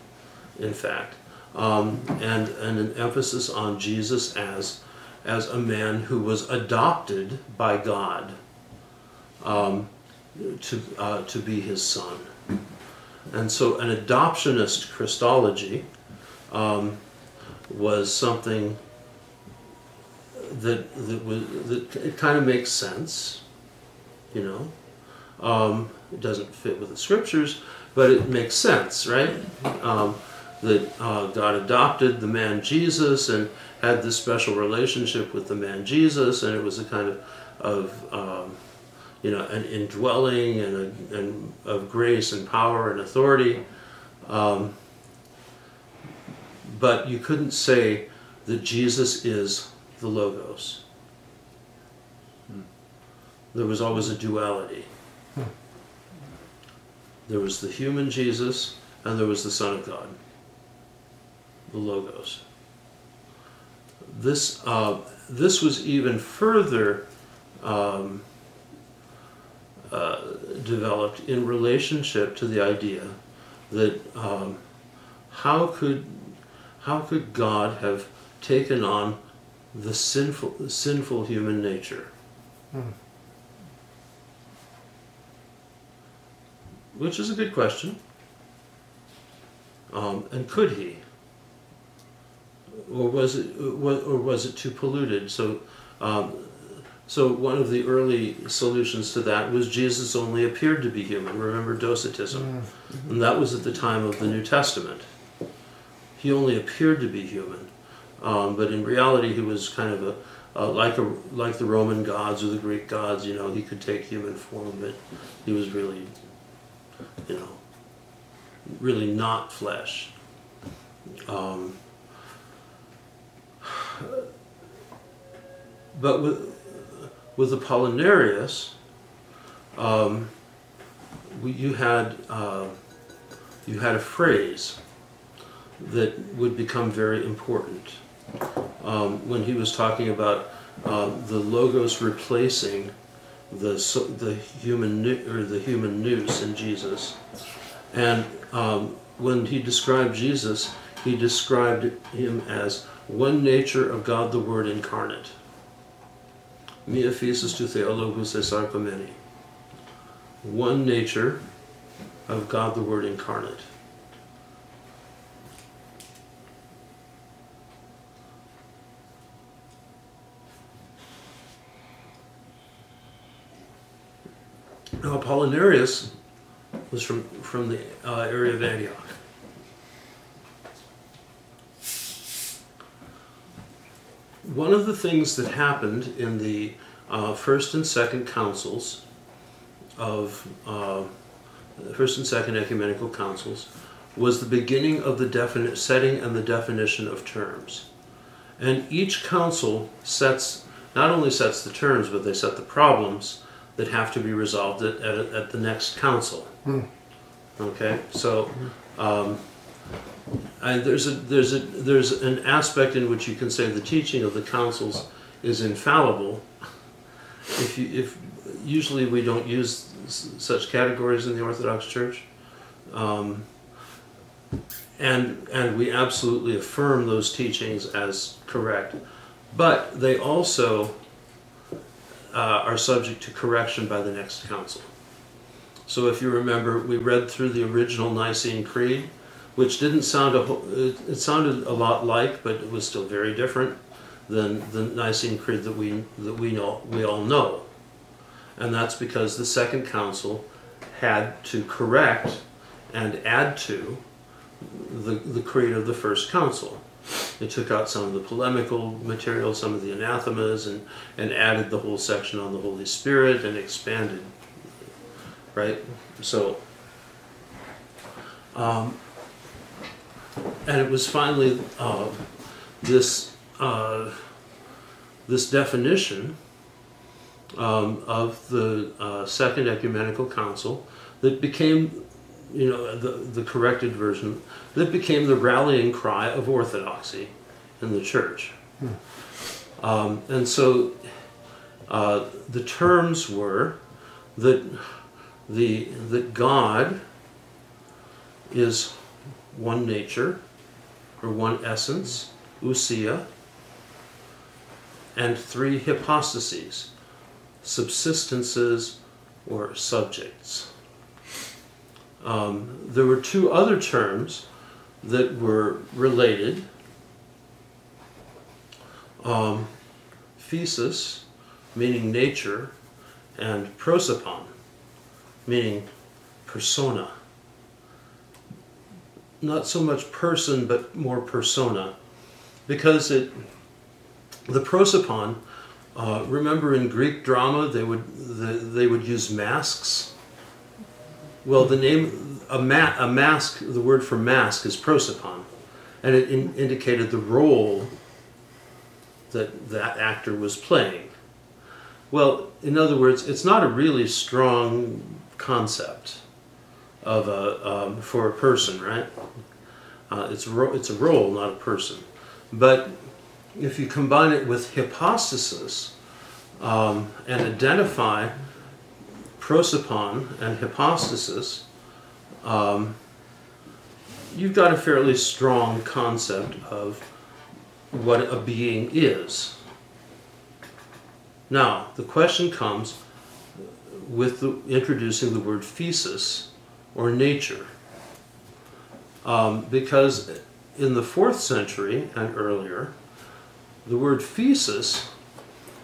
in fact, and an emphasis on Jesus as a man who was adopted by God to be his son. And so an adoptionist Christology was something that it kind of makes sense, you know. It doesn't fit with the scriptures, but it makes sense, right? That God adopted the man Jesus and had this special relationship with the man Jesus, and it was a kind of you know, an indwelling and of grace and power and authority. But you couldn't say that Jesus is the Logos. There was always a duality. There was the human Jesus, and there was the Son of God, the Logos. This was even further developed in relationship to the idea that how could God have taken on the sinful human nature? Which is a good question. And could he? Or was it too polluted? So one of the early solutions to that was Jesus only appeared to be human. Remember Docetism? And that was at the time of the New Testament. He only appeared to be human. But in reality he was kind of like the Roman gods or the Greek gods, you know, he could take human form, but he was really, you know, really not flesh. But with Apollinarius, you had a phrase that would become very important when he was talking about the logos replacing the human nous in Jesus, and when he described Jesus, he described him as one nature of God the Word incarnate. Mia physis tu theologus es archomeni. One nature of God the Word incarnate. Now, Apollinarius was from the area of Antioch. One of the things that happened in the first and second councils of first and second ecumenical councils was the beginning of the setting and the definition of terms. And each council not only sets the terms, but they set the problems that have to be resolved at the next council. Okay, so there's an aspect in which you can say the teaching of the councils is infallible. If usually we don't use such categories in the Orthodox Church, and we absolutely affirm those teachings as correct, but they also are subject to correction by the next council. So if you remember, we read through the original Nicene Creed, which didn't sound it sounded a lot like, but it was still very different than the Nicene Creed that we all know, and that's because the Second Council had to correct and add to the creed of the First Council. It took out some of the polemical material, some of the anathemas, and added the whole section on the Holy Spirit and expanded. Right? So, and it was finally this definition of the Second Ecumenical Council that became, the corrected version, that became the rallying cry of orthodoxy in the Church. And so the terms were that God is one nature, or one essence, ousia, and three hypostases, subsistences or subjects. There were two other terms that were related. Physis, meaning nature, and prosopon, meaning persona. Not so much person, but more persona, because the prosopon. Remember, in Greek drama, they would use masks. Well, the name a mask. The word for mask is prosopon, and it indicated the role that actor was playing. Well, in other words, it's not a really strong concept of for a person, right? It's a role, not a person. But if you combine it with hypostasis and identify prosopon and hypostasis, you've got a fairly strong concept of what a being is. Now, the question comes with introducing the word physis, or nature, because in the 4th century and earlier, the word physis,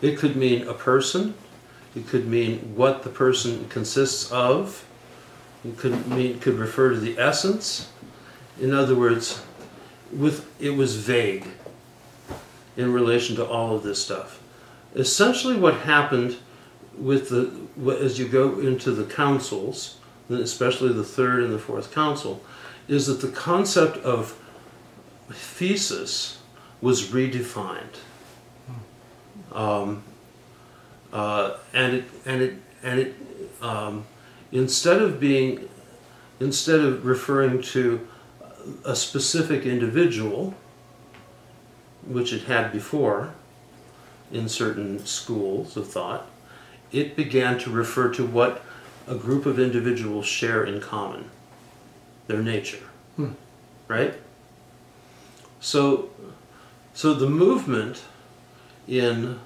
it could mean a person, it could mean what the person consists of, it could refer to the essence. In other words, it was vague in relation to all of this stuff. Essentially what happened as you go into the councils, especially the 3rd and the 4th council, is that the concept of thesis was redefined, instead of referring to a specific individual, which it had before in certain schools of thought, it began to refer to what a group of individuals share in common, their nature, right? So the movement in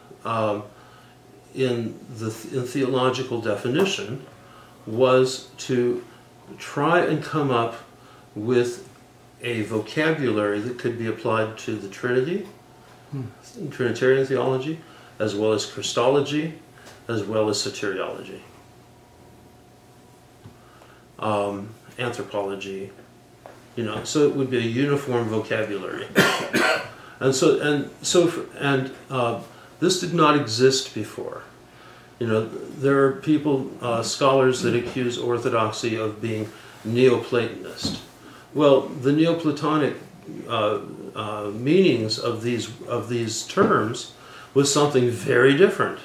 theological definition was to try and come up with a vocabulary that could be applied to the Trinity, Trinitarian theology, as well as Christology, as well as soteriology, anthropology, so it would be a uniform vocabulary. This did not exist before. There are people, scholars that accuse Orthodoxy of being Neoplatonist. Well, the Neoplatonic meanings of these terms was something very different.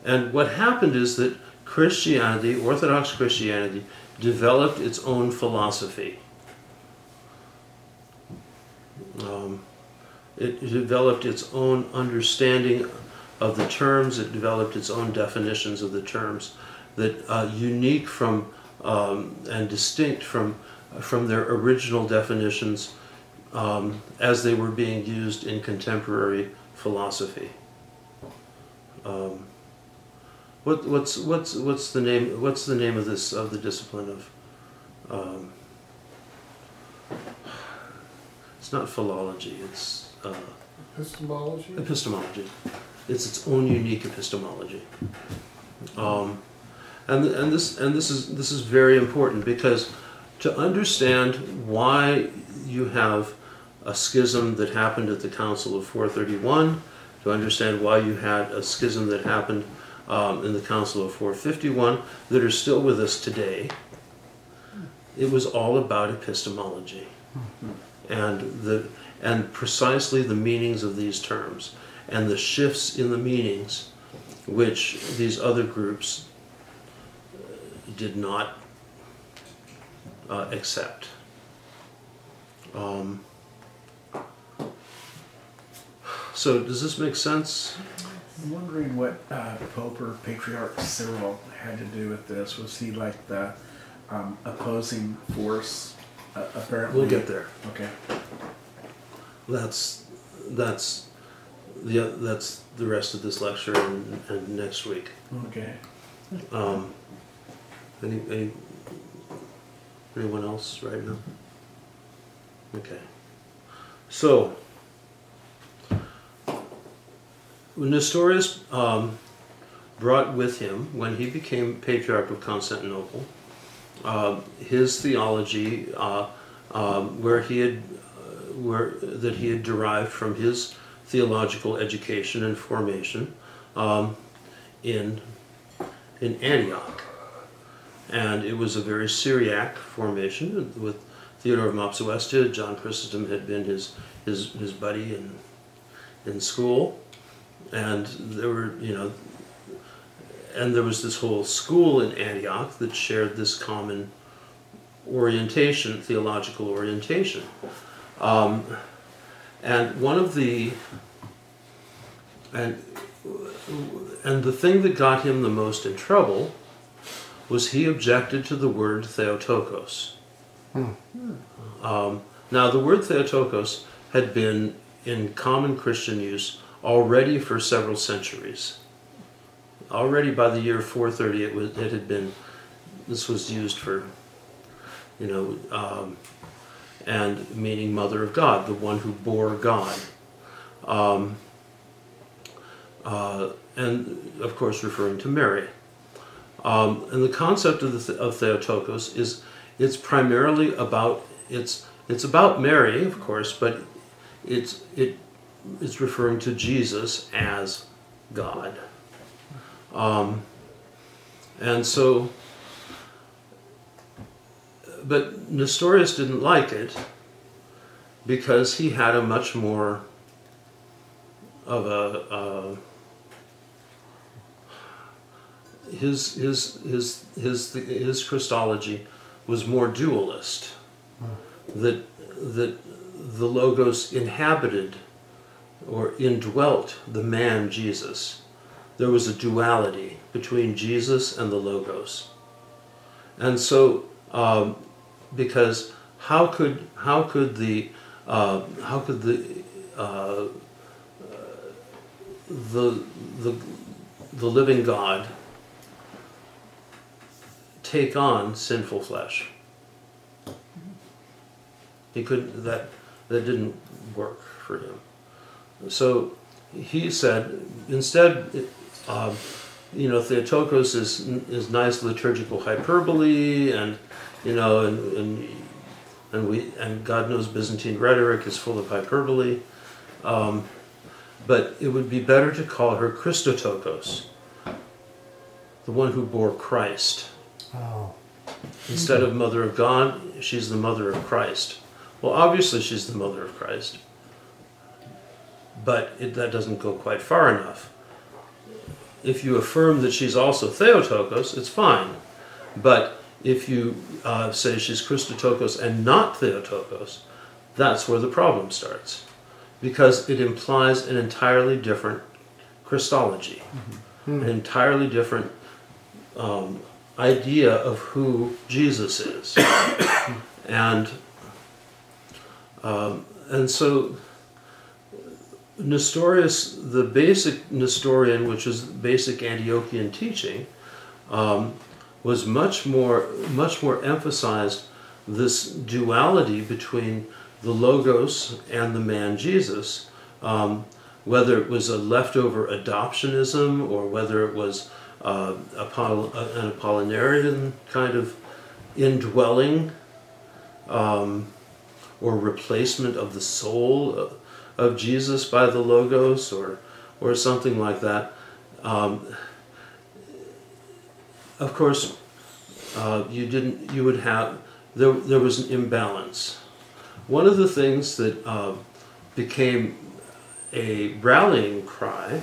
And what happened is that Christianity, Orthodox Christianity, developed its own philosophy. It developed its own understanding of the terms. It developed its own definitions of the terms that unique from and distinct from their original definitions as they were being used in contemporary philosophy. What's the name? What's the name of the discipline of? It's not philology. It's Epistemology? Epistemology. It's its own unique epistemology. And this is very important, because to understand why you have a schism that happened at the Council of 431, to understand why you had a schism that happened in the Council of 451 that are still with us today, it was all about epistemology and precisely the meanings of these terms and the shifts in the meanings which these other groups did not accept. So does this make sense? I'm wondering what Pope or Patriarch Cyril had to do with this. Was he like the opposing force, apparently? We'll get there. Okay. That's the rest of this lecture and next week. Okay. Anyone else right now? Okay. So Nestorius brought with him, when he became Patriarch of Constantinople, his theology that he had derived from his theological education and formation in Antioch. And it was a very Syriac formation with Theodore of Mopsuestia. John Chrysostom had been his buddy in school, and there was this whole school in Antioch that shared this common orientation, theological orientation. And one of the and the thing that got him the most in trouble was he objected to the word Theotokos. Now, the word Theotokos had been in common Christian use already for several centuries. Already by the year 430, this was used for, and meaning Mother of God, the one who bore God. And of course referring to Mary. And the concept of Theotokos is, it's primarily about, it's about Mary, of course, but it's referring to Jesus as God. And so but Nestorius didn't like it because he had a much more of a his Christology was more dualist. That the Logos inhabited or indwelt the man Jesus. There was a duality between Jesus and the Logos, and so because how could the living God take on sinful flesh? He couldn't. That didn't work for him. So he said instead, Theotokos is nice liturgical hyperbole, and and God knows Byzantine rhetoric is full of hyperbole. But it would be better to call her Christotokos, the one who bore Christ. Oh. Instead of Mother of God, she's the Mother of Christ. Well, obviously she's the Mother of Christ, but that doesn't go quite far enough. If you affirm that she's also Theotokos, it's fine. But if you say she's Christotokos and not Theotokos, that's where the problem starts, because it implies an entirely different Christology, an entirely different idea of who Jesus is. And so Nestorius, the basic Nestorian, which is basic Antiochian teaching, was much more emphasized this duality between the Logos and the man Jesus, whether it was a leftover adoptionism or whether it was an Apollinarian kind of indwelling or replacement of the soul of Jesus by the Logos, or something like that. Of course, there was an imbalance. One of the things that became a rallying cry,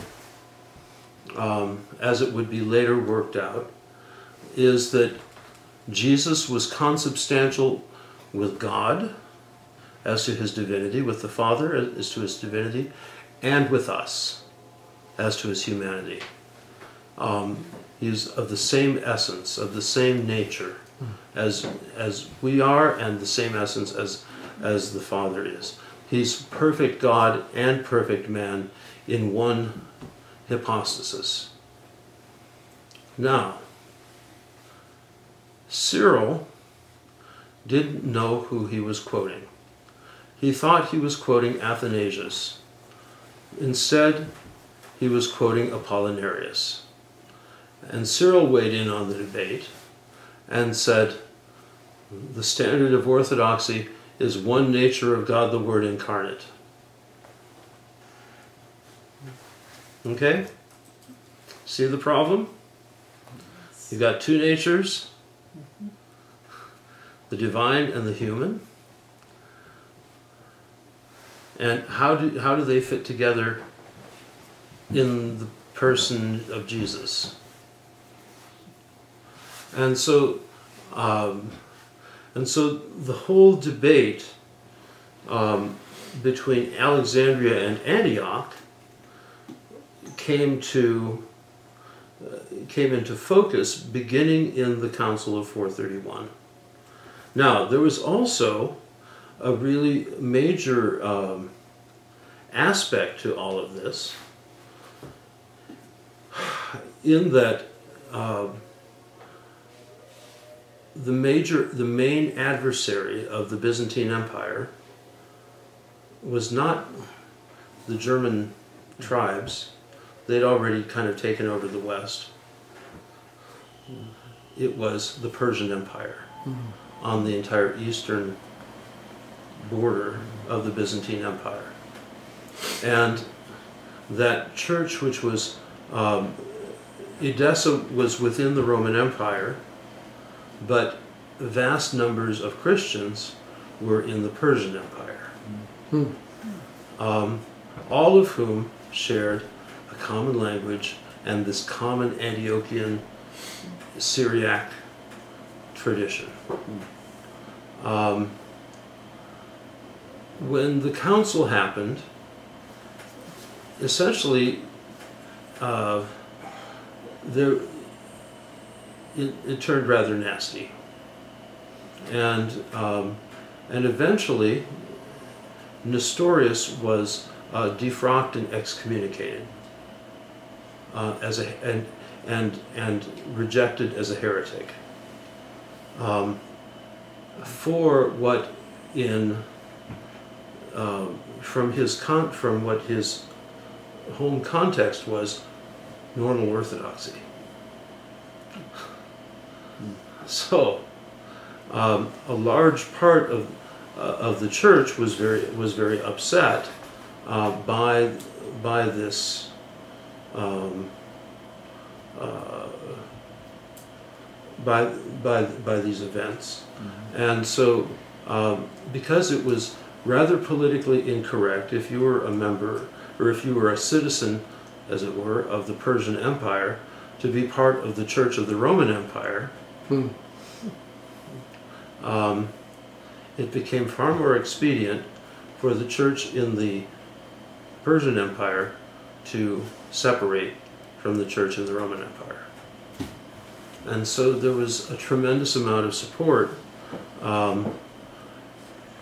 as it would be later worked out, is that Jesus was consubstantial with God as to his divinity, with the Father as to his divinity, and with us as to his humanity. He's of the same essence, of the same nature as we are, and the same essence as the Father is. He's perfect God and perfect man in one hypostasis. Now, Cyril didn't know who he was quoting. He thought he was quoting Athanasius. Instead, he was quoting Apollinarius. And Cyril weighed in on the debate and said, the standard of orthodoxy is one nature of God the Word incarnate. Okay? See the problem? You've got two natures, the divine and the human. And how do they fit together in the person of Jesus? And so the whole debate between Alexandria and Antioch came into focus beginning in the Council of 431. Now, there was also a really major aspect to all of this, in that the main adversary of the Byzantine Empire was not the German tribes. They'd already kind of taken over the West. It was the Persian Empire on the entire eastern border of the Byzantine Empire. And that church, which was, Edessa was within the Roman Empire, but vast numbers of Christians were in the Persian Empire, all of whom shared a common language and this common Antiochian Syriac tradition. When the council happened, essentially it turned rather nasty, and eventually Nestorius was defrocked and excommunicated and rejected as a heretic for what from what his home context was normal orthodoxy. So a large part of the church was very upset by this by these events, and so because it was rather politically incorrect, if you were a member or if you were a citizen, as it were, of the Persian Empire, to be part of the Church of the Roman Empire, it became far more expedient for the church in the Persian Empire to separate from the church in the Roman Empire. And so there was a tremendous amount of support.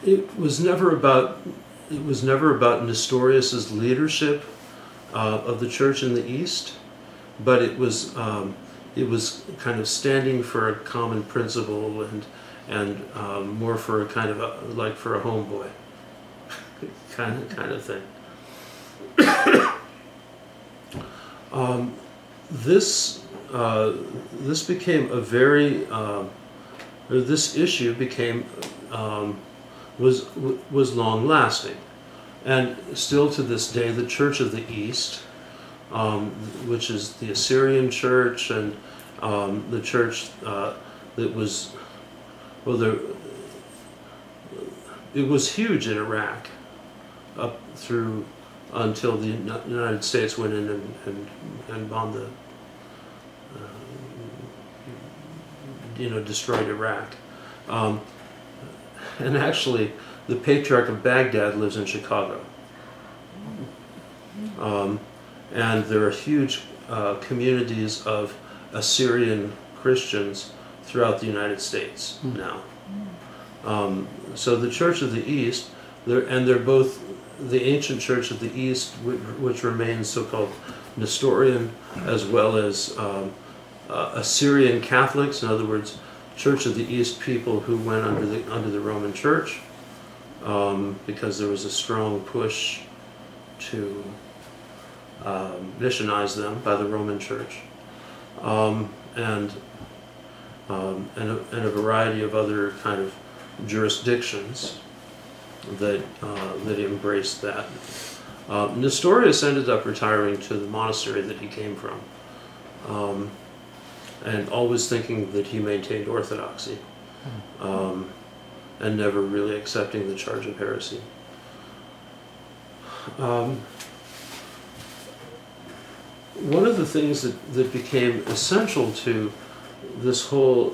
It was never about Nestorius's leadership of the church in the East, but it was kind of standing for a common principle and more for a kind of like for a homeboy kind of thing. This became a very this issue became was long lasting, and still to this day the Church of the East, which is the Assyrian Church and the church that was it was huge in Iraq up through until the United States went in and bombed destroyed Iraq. And actually, the Patriarch of Baghdad lives in Chicago. And there are huge communities of Assyrian Christians throughout the United States now. So the Church of the East, they're both the ancient Church of the East, which remains so-called Nestorian, as well as Assyrian Catholics, in other words, Church of the East people who went under the Roman Church, because there was a strong push to missionize them by the Roman Church, and a variety of other kind of jurisdictions that embraced that. Nestorius ended up retiring to the monastery that he came from, and always thinking that he maintained orthodoxy, and never really accepting the charge of heresy. One of the things that became essential to this whole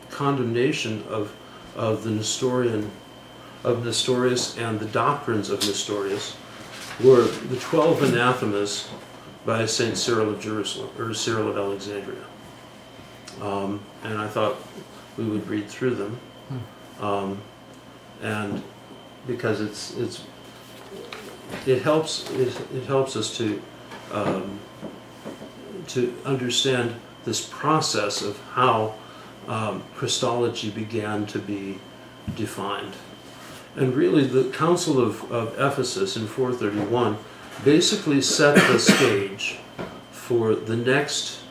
condemnation of the Nestorius and the doctrines of Nestorius were the 12 anathemas by Saint Cyril of Jerusalem, or Cyril of Alexandria. And I thought we would read through them, and because it helps us to understand this process of how Christology began to be defined. And really, the Council of Ephesus in 431 basically set the stage for the next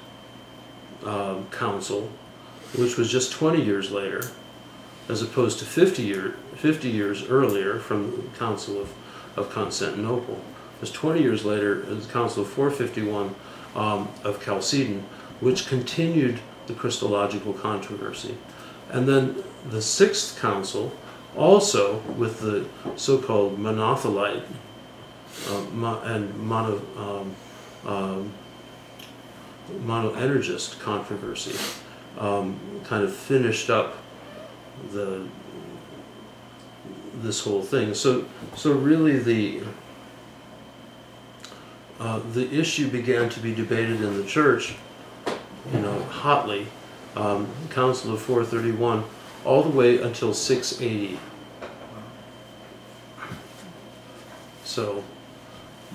council, which was just 20 years later, as opposed to 50 years earlier from the Council of Constantinople. It was 20 years later, the Council of 451, of Chalcedon, which continued the Christological controversy. And then the Sixth Council, also with the so-called monothelite and monoenergist controversy, kind of finished up this whole thing. So really the issue began to be debated in the church, hotly, Council of 431, all the way until 680. So,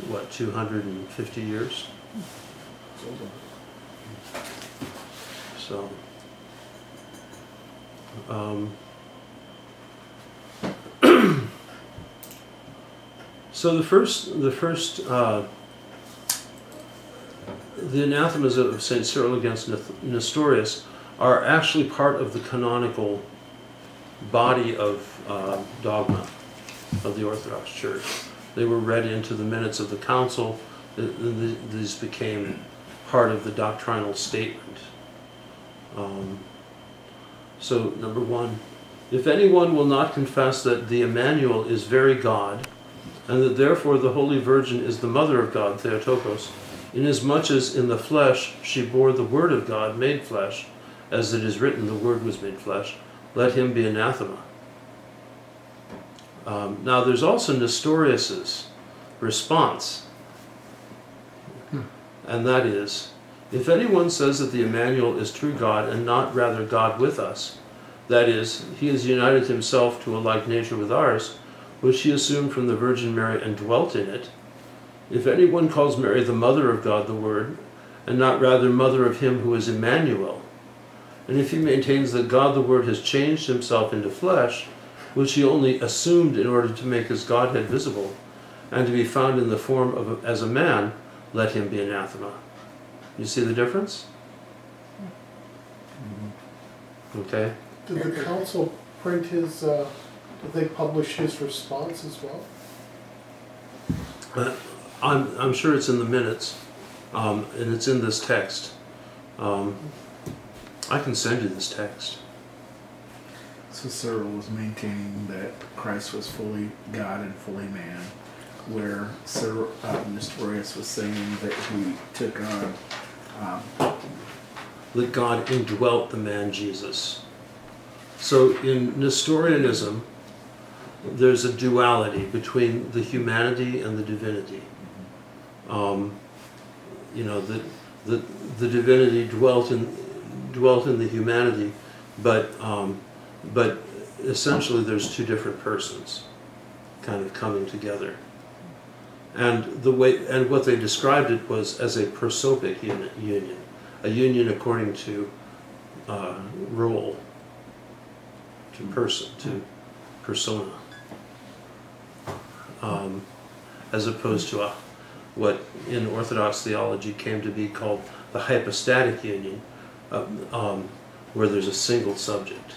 what, 250 years? So, so the anathemas of St. Cyril against Nestorius are actually part of the canonical body of dogma of the Orthodox Church. They were read into the minutes of the council. These became part of the doctrinal statement. So, number one, if anyone will not confess that the Emmanuel is very God, and that therefore the Holy Virgin is the Mother of God, Theotokos, inasmuch as in the flesh she bore the Word of God made flesh, as it is written, the Word was made flesh, let him be anathema. Now there's also Nestorius's response, and that is, if anyone says that the Emmanuel is true God and not rather God with us, that is, he has united himself to a like nature with ours, which he assumed from the Virgin Mary and dwelt in it, if anyone calls Mary the Mother of God, the Word, and not rather Mother of him who is Emmanuel, and if he maintains that God the Word has changed himself into flesh, which he only assumed in order to make his Godhead visible, and to be found in the form as a man, let him be anathema. You see the difference? Okay. Did the council print his, did they publish his response as well? I'm sure it's in the minutes, and it's in this text. I can send you this text. So Cyril was maintaining that Christ was fully God and fully man, where Nestorius was saying that he took on that God indwelt the man Jesus. So in Nestorianism, there's a duality between the humanity and the divinity. The divinity dwelt in the humanity, but essentially there's two different persons kind of coming together. And what they described it was as a prosopic union, a union according to role, to person, to persona, as opposed to what in Orthodox theology came to be called the hypostatic union, where there's a single subject.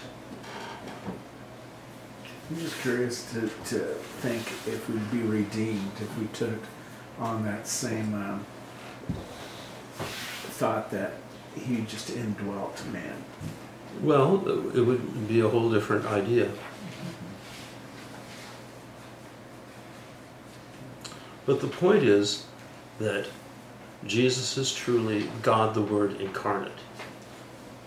I'm just curious to think if we'd be redeemed if we took on that same thought that he just indwelt man. Well, it would be a whole different idea. But the point is that Jesus is truly God the Word incarnate.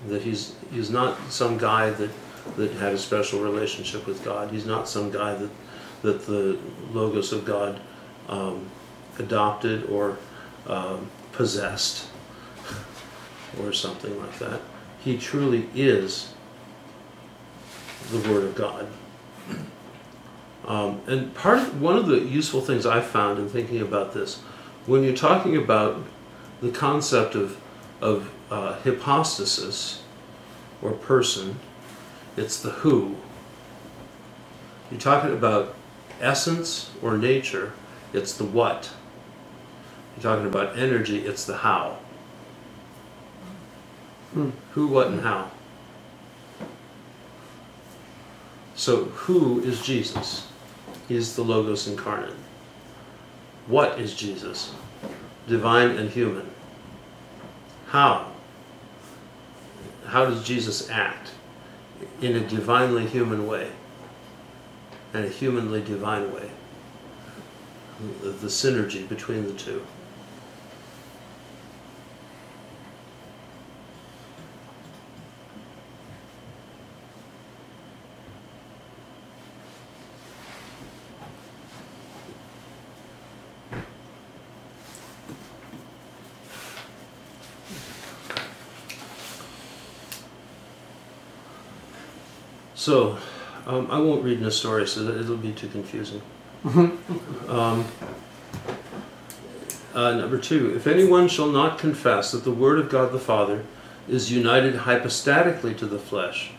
That he's not some guy that had a special relationship with God. He's not some guy that the Logos of God adopted or possessed or something like that. He truly is the Word of God. And one of the useful things I've found in thinking about this, when you're talking about the concept of hypostasis or person, it's the who. You're talking about essence or nature, it's the what. You're talking about energy, it's the how. Who, what, and how. So who is Jesus? He's the Logos incarnate. What is Jesus? Divine and human. How? How does Jesus act? In a divinely human way, and a humanly divine way. The synergy between the two. So, I won't read Nestorius, so that it'll be too confusing. Number 2, if anyone shall not confess that the Word of God the Father is united hypostatically to the flesh,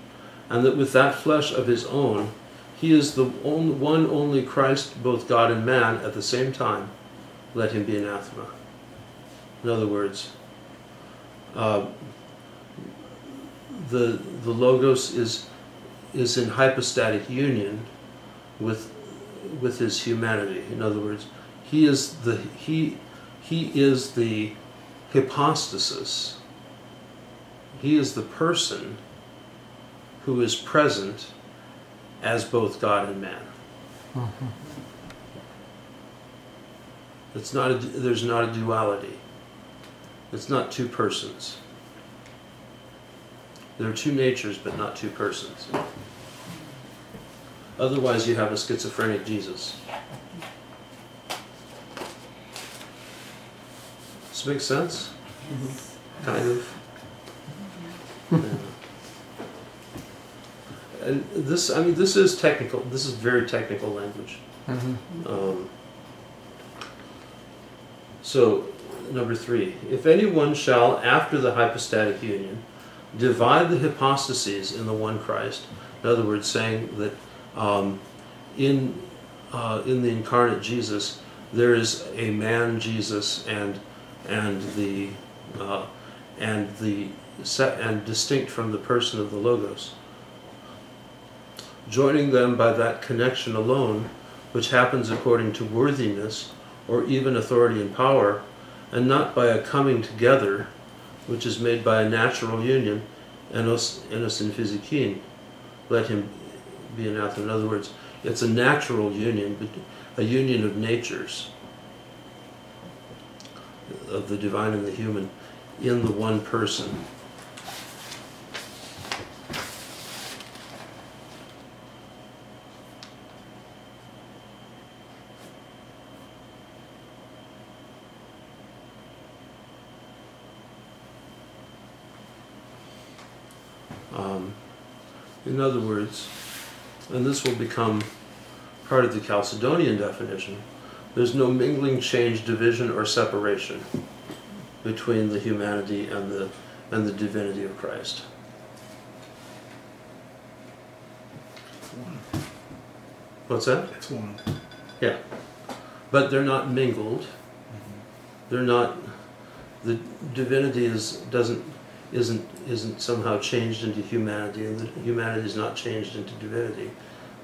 and that with that flesh of his own, he is the one only Christ, both God and man, at the same time, let him be anathema. In other words, the Logos is in hypostatic union with his humanity. In other words, he is the hypostasis. He is the person who is present as both God and man. Mm-hmm. There's not a duality. It's not two persons. There are two natures, but not two persons. Otherwise, you have a schizophrenic Jesus. Does this make sense? Mm-hmm. Kind of. Yeah. And this is technical. This is very technical language. Mm-hmm. So, number 3, if anyone shall, after the hypostatic union, divide the hypostases in the one Christ, in other words, saying that in the incarnate Jesus there is a man Jesus and distinct from the person of the Logos, joining them by that connection alone, which happens according to worthiness or even authority and power, and not by a coming together, which is made by a natural union, enos in physikin, let him be anathema. In other words, it's a natural union, a union of natures, of the divine and the human, in the one person. In other words, and this will become part of the Chalcedonian definition, there's no mingling, change, division, or separation between the humanity and the divinity of Christ. One. What's that? It's one. Yeah. But they're not mingled. They're not, the divinity isn't somehow changed into humanity, and the humanity is not changed into divinity,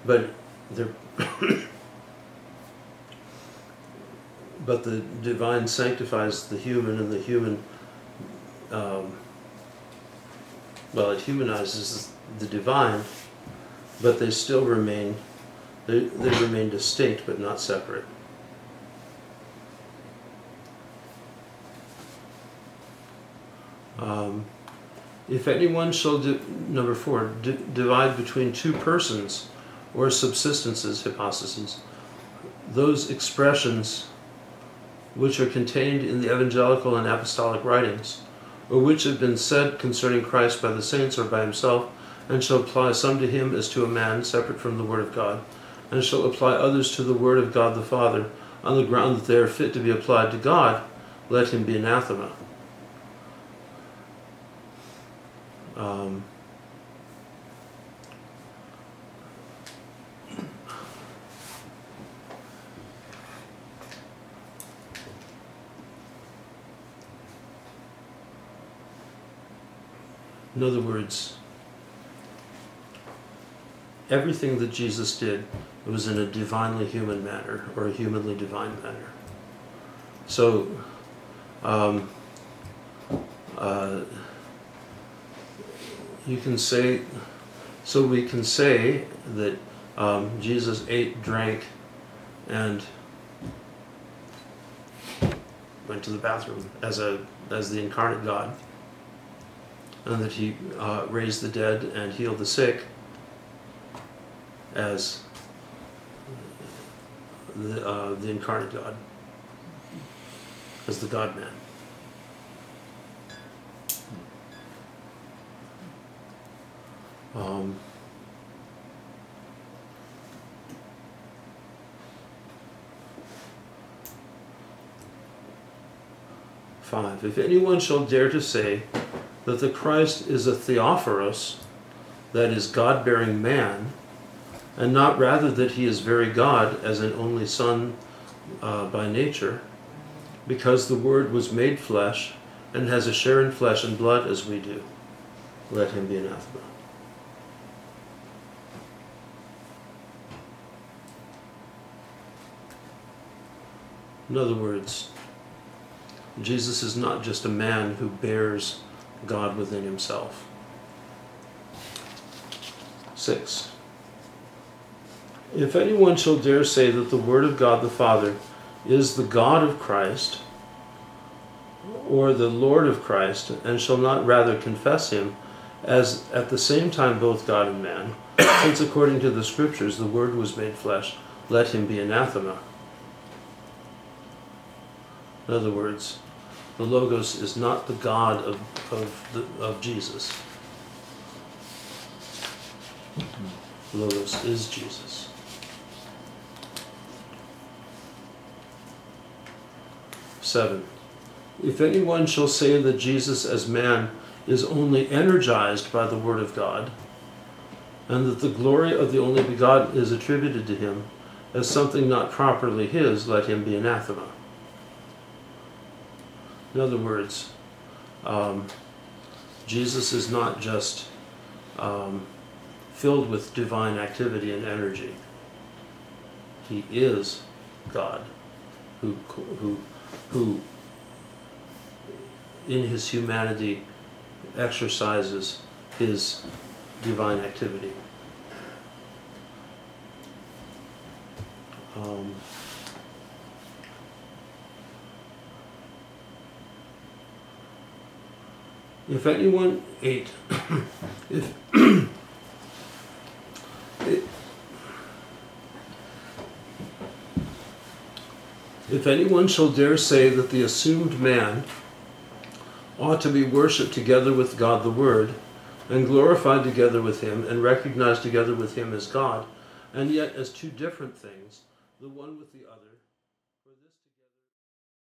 but they're but the divine sanctifies the human, and the human it humanizes the divine, but they still remain they remain distinct but not separate. If anyone shall, number 4, divide between two persons or subsistences, hypostases, those expressions which are contained in the evangelical and apostolic writings, or which have been said concerning Christ by the saints or by himself, and shall apply some to him as to a man separate from the Word of God, and shall apply others to the Word of God the Father, on the ground that they are fit to be applied to God, let him be anathema. In other words, everything that Jesus did was in a divinely human manner, or a humanly divine manner. So, you can say, so we can say that Jesus ate, drank, and went to the bathroom as the incarnate God, and that he raised the dead and healed the sick as the incarnate God, as the God-man. Five. If anyone shall dare to say that the Christ is a Theophoros, that is, God-bearing man, and not rather that he is very God as an only Son by nature, because the Word was made flesh and has a share in flesh and blood as we do, let him be anathema. In other words, Jesus is not just a man who bears God within himself. 6. If anyone shall dare say that the Word of God the Father is the God of Christ, or the Lord of Christ, and shall not rather confess him as at the same time both God and man, since according to the Scriptures the Word was made flesh, let him be anathema. In other words, the Logos is not the God of Jesus. The Logos is Jesus. 7. If anyone shall say that Jesus as man is only energized by the Word of God, and that the glory of the only begotten is attributed to him as something not properly his, let him be anathema. In other words, Jesus is not just filled with divine activity and energy. He is God, who in his humanity exercises his divine activity. If anyone ate, if anyone shall dare say that the assumed man ought to be worshipped together with God the Word, and glorified together with him, and recognized together with him as God, and yet as two different things, the one with the other,